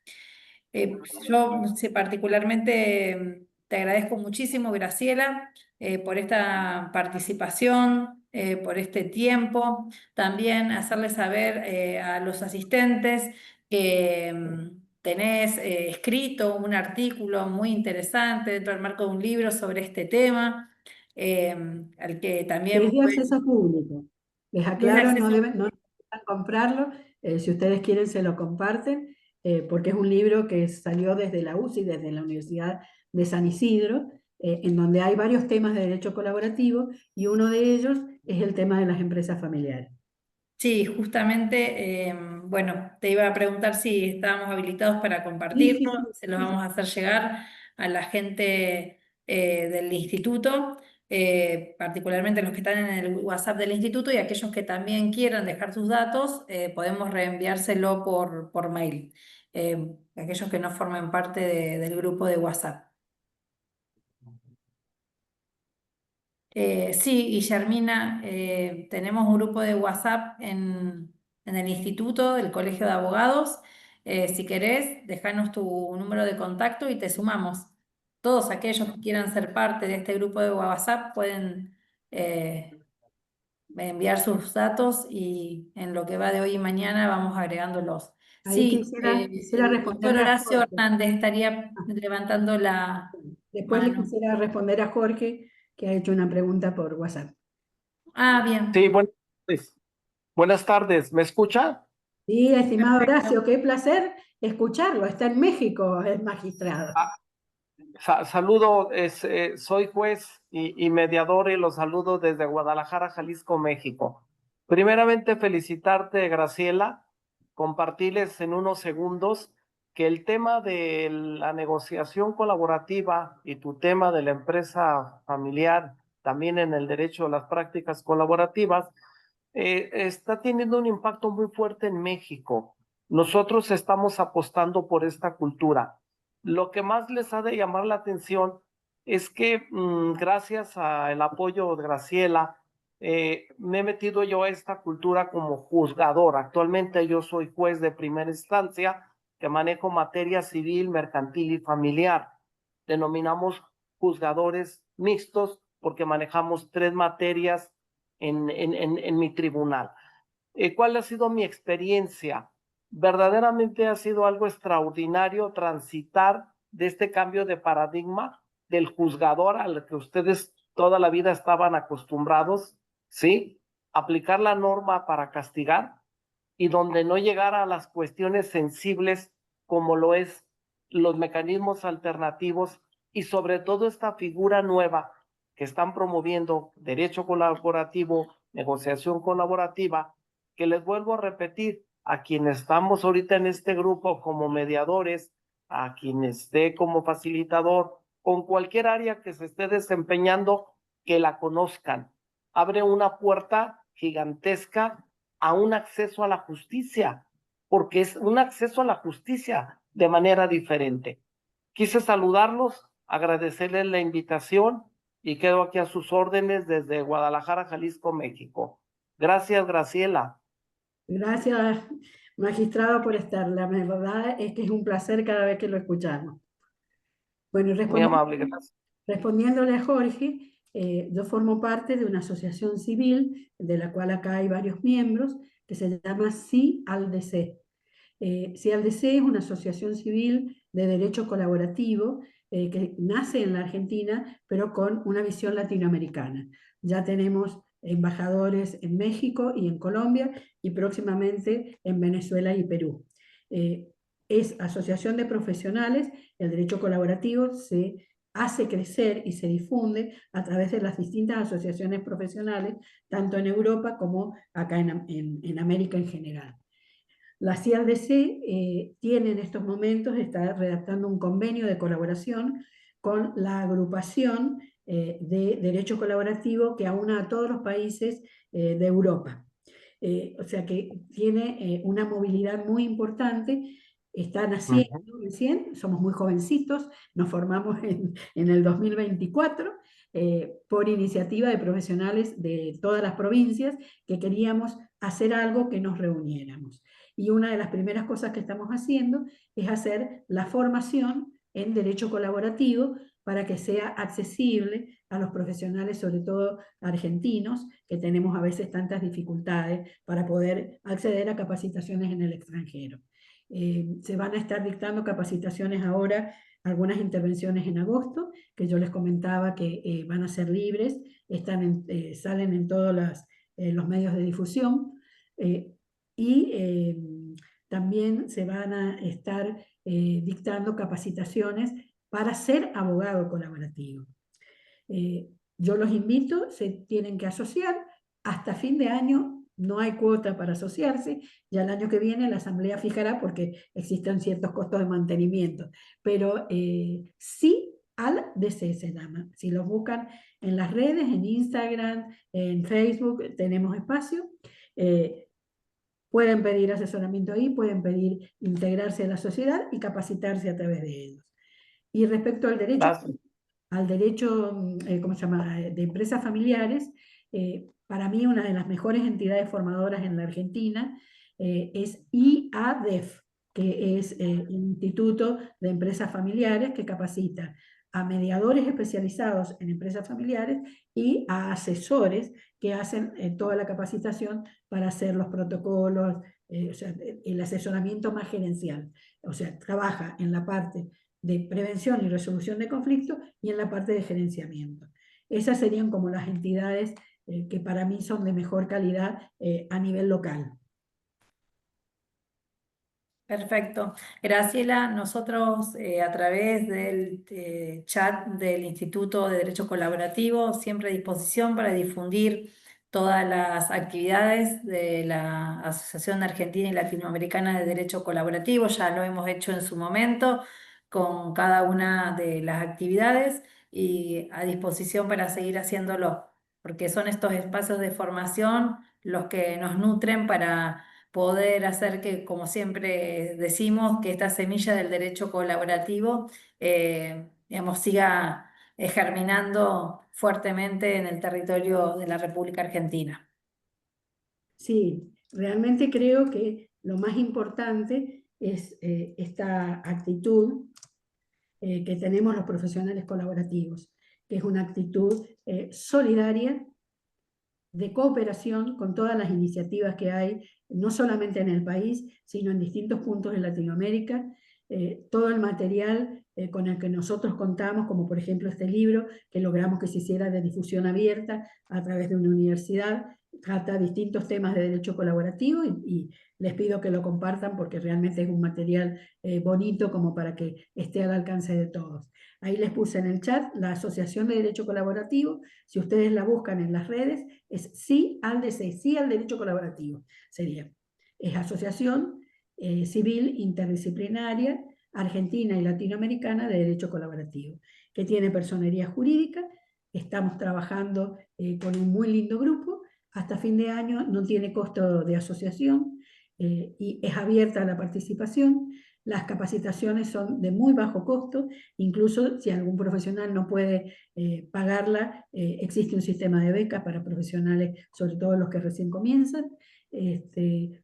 Speaker 1: Yo particularmente te agradezco muchísimo, Graciela, por esta participación, por este tiempo. También hacerles saber a los asistentes que tenés escrito un artículo muy interesante dentro del marco de un libro sobre este tema, al que también
Speaker 2: Es de acceso público. Les
Speaker 1: es de
Speaker 2: aclaro, no
Speaker 1: acceso.
Speaker 2: no necesitan comprarlo. Si ustedes quieren, se lo comparten, porque es un libro que salió desde la UCI, desde la Universidad de San Isidro, en donde hay varios temas de derecho colaborativo, y uno de ellos es el tema de las empresas familiares.
Speaker 1: Sí, justamente, bueno, te iba a preguntar si estábamos habilitados para
Speaker 2: Sí, sí,
Speaker 1: compartirlo,
Speaker 2: sí,
Speaker 1: se lo
Speaker 2: sí, sí.
Speaker 1: vamos a hacer llegar a la gente del instituto, particularmente los que están en el WhatsApp del instituto y aquellos que también quieran dejar sus datos, podemos reenviárselo por mail, aquellos que no formen parte del grupo de WhatsApp. Sí, Guillermina, tenemos un grupo de WhatsApp en el instituto del Colegio de Abogados. Si querés, dejanos tu número de contacto y te sumamos. Todos aquellos que quieran ser parte de este grupo de WhatsApp pueden enviar sus datos y en lo que va de hoy y mañana vamos agregándolos.
Speaker 2: Ahí
Speaker 1: Sí,
Speaker 2: quisiera
Speaker 1: el doctor
Speaker 2: responderle a
Speaker 1: Horacio
Speaker 2: Jorge.
Speaker 1: Hernández estaría levantando la
Speaker 2: Después le
Speaker 1: mano.
Speaker 2: quisiera responder a Jorge, que ha hecho una pregunta por WhatsApp.
Speaker 1: Ah, bien,
Speaker 6: Sí, buenas tardes. ¿Me escucha?
Speaker 2: Sí, estimado
Speaker 1: perfecto.
Speaker 2: Horacio, qué placer escucharlo. Está en México el magistrado.
Speaker 6: Ah, saludo, soy juez y mediador y los saludo desde Guadalajara, Jalisco, México. Primeramente, felicitarte, Graciela, compartirles en unos segundos que el tema de la negociación colaborativa y tu tema de la empresa familiar, también en el derecho a las prácticas colaborativas, está teniendo un impacto muy fuerte en México. Nosotros estamos apostando por esta cultura. Lo que más les ha de llamar la atención es que gracias al apoyo de Graciela, me he metido yo a esta cultura como juzgador. Actualmente yo soy juez de primera instancia que manejo materia civil, mercantil y familiar. Denominamos juzgadores mixtos porque manejamos 3 materias en mi tribunal. ¿Cuál ha sido mi experiencia? Verdaderamente ha sido algo extraordinario transitar de este cambio de paradigma del juzgador al que ustedes toda la vida estaban acostumbrados, ¿sí? Aplicar la norma para castigar y donde no llegara a las cuestiones sensibles como lo es los mecanismos alternativos y sobre todo esta figura nueva que están promoviendo, derecho colaborativo, negociación colaborativa, que les vuelvo a repetir, a quienes estamos ahorita en este grupo como mediadores, a quien esté como facilitador, con cualquier área que se esté desempeñando, que la conozcan. Abre una puerta gigantesca a un acceso a la justicia, porque es un acceso a la justicia de manera diferente. Quise saludarlos, agradecerles la invitación y quedo aquí a sus órdenes desde Guadalajara, Jalisco, México. Gracias, Graciela.
Speaker 2: Gracias, magistrado, por estar. La verdad es que es un placer cada vez que lo escuchamos. Bueno,
Speaker 6: Muy amable, gracias.
Speaker 2: respondiéndole a Jorge, yo formo parte de una asociación civil, de la cual acá hay varios miembros, que se llama CIALDC. CIALDC es una asociación civil de derecho colaborativo que nace en la Argentina, pero con una visión latinoamericana. Ya tenemos embajadores en México y en Colombia y próximamente en Venezuela y Perú. Es asociación de profesionales, el derecho colaborativo se hace crecer y se difunde a través de las distintas asociaciones profesionales, tanto en Europa como acá en América en general. La CIALDC tiene en estos momentos, está redactando un convenio de colaboración con la agrupación de derecho colaborativo que aúna a todos los países de Europa. O sea que tiene una movilidad muy importante, está naciendo recién, somos muy jovencitos, nos formamos en el 2024 por iniciativa de profesionales de todas las provincias que queríamos hacer algo que nos reuniéramos. Y una de las primeras cosas que estamos haciendo es hacer la formación en derecho colaborativo para que sea accesible a los profesionales, sobre todo argentinos, que tenemos a veces tantas dificultades para poder acceder a capacitaciones en el extranjero. Se van a estar dictando capacitaciones ahora, algunas intervenciones en agosto, que yo les comentaba que van a ser libres, salen en todos los medios de difusión, y también se van a estar dictando capacitaciones para ser abogado colaborativo. Yo los invito, se tienen que asociar. Hasta fin de año no hay cuota para asociarse. Ya el año que viene la asamblea fijará porque existen ciertos costos de mantenimiento. Pero sí al DC se llama. Si los buscan en las redes, en Instagram, en Facebook, tenemos espacio. Pueden pedir asesoramiento ahí, pueden pedir integrarse a la sociedad y capacitarse a través de ellos. Y respecto al derecho,
Speaker 6: Gracias.
Speaker 2: ¿cómo se llama?, de empresas familiares, para mí una de las mejores entidades formadoras en la Argentina es IADEF, que es el Instituto de Empresas Familiares, que capacita a mediadores especializados en empresas familiares y a asesores que hacen toda la capacitación para hacer los protocolos, o sea, el asesoramiento más gerencial. O sea, trabaja en la parte de prevención y resolución de conflictos y en la parte de gerenciamiento. Esas serían como las entidades que para mí son de mejor calidad a nivel local.
Speaker 1: Perfecto. Graciela, nosotros a través del chat del Instituto de Derecho Colaborativo, siempre a disposición para difundir todas las actividades de la Asociación Argentina y Latinoamericana de Derecho Colaborativo. Ya lo hemos hecho en su momento con cada una de las actividades y a disposición para seguir haciéndolo, porque son estos espacios de formación los que nos nutren para poder hacer que, como siempre decimos, que esta semilla del derecho colaborativo, digamos, siga germinando fuertemente en el territorio de la República Argentina.
Speaker 2: Sí, realmente creo que lo más importante es esta actitud que tenemos los profesionales colaborativos, que es una actitud solidaria, de cooperación con todas las iniciativas que hay, no solamente en el país, sino en distintos puntos de Latinoamérica. Todo el material con el que nosotros contamos, como por ejemplo este libro, que logramos que se hiciera de difusión abierta a través de una universidad, trata distintos temas de derecho colaborativo y les pido que lo compartan porque realmente es un material bonito como para que esté al alcance de todos. Ahí les puse en el chat la Asociación de Derecho Colaborativo. Si ustedes la buscan en las redes, es sí al DC, sí al derecho colaborativo. Sería. Es Asociación Civil Interdisciplinaria Argentina y Latinoamericana de Derecho Colaborativo, que tiene personería jurídica. Estamos trabajando con un muy lindo grupo. Hasta fin de año no tiene costo de asociación y es abierta a la participación. Las capacitaciones son de muy bajo costo, incluso si algún profesional no puede pagarla, existe un sistema de becas para profesionales, sobre todo los que recién comienzan,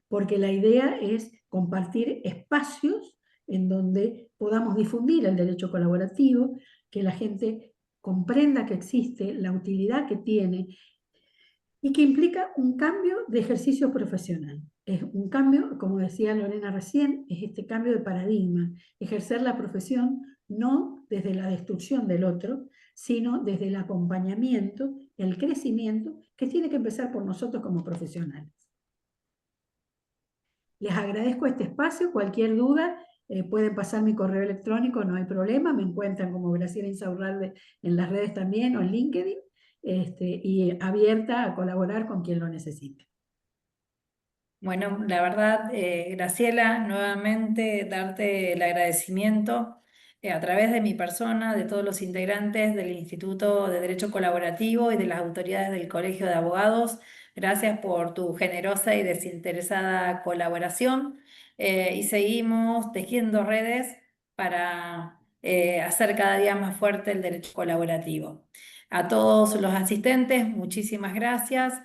Speaker 2: porque la idea es compartir espacios en donde podamos difundir el derecho colaborativo, que la gente comprenda que existe, la utilidad que tiene y que implica un cambio de ejercicio profesional. Es un cambio, como decía Lorena recién, es este cambio de paradigma, ejercer la profesión no desde la destrucción del otro, sino desde el acompañamiento, el crecimiento, que tiene que empezar por nosotros como profesionales. Les agradezco este espacio, cualquier duda pueden pasar mi correo electrónico, no hay problema, me encuentran como Graciela Insaurralde en las redes también o en LinkedIn, y abierta a colaborar con quien lo necesite.
Speaker 1: Bueno, la verdad, Graciela, nuevamente darte el agradecimiento a través de mi persona, de todos los integrantes del Instituto de Derecho Colaborativo y de las autoridades del Colegio de Abogados. Gracias por tu generosa y desinteresada colaboración y seguimos tejiendo redes para hacer cada día más fuerte el derecho colaborativo. A todos los asistentes, muchísimas gracias.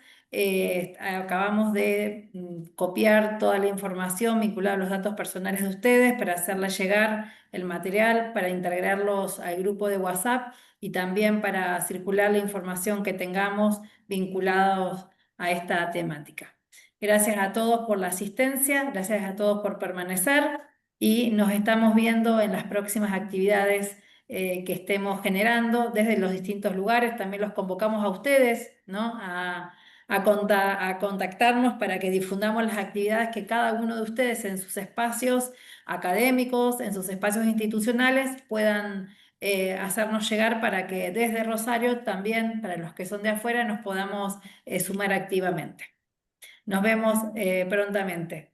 Speaker 1: Acabamos de copiar toda la información vinculada a los datos personales de ustedes para hacerles llegar el material, para integrarlos al grupo de WhatsApp y también para circular la información que tengamos vinculados a esta temática. Gracias a todos por la asistencia, gracias a todos por permanecer y nos estamos viendo en las próximas actividades que estemos generando desde los distintos lugares. También los convocamos a ustedes, ¿no? A contactarnos para que difundamos las actividades que cada uno de ustedes en sus espacios académicos, en sus espacios institucionales puedan hacernos llegar para que desde Rosario también, para los que son de afuera, nos podamos sumar activamente. Nos vemos prontamente.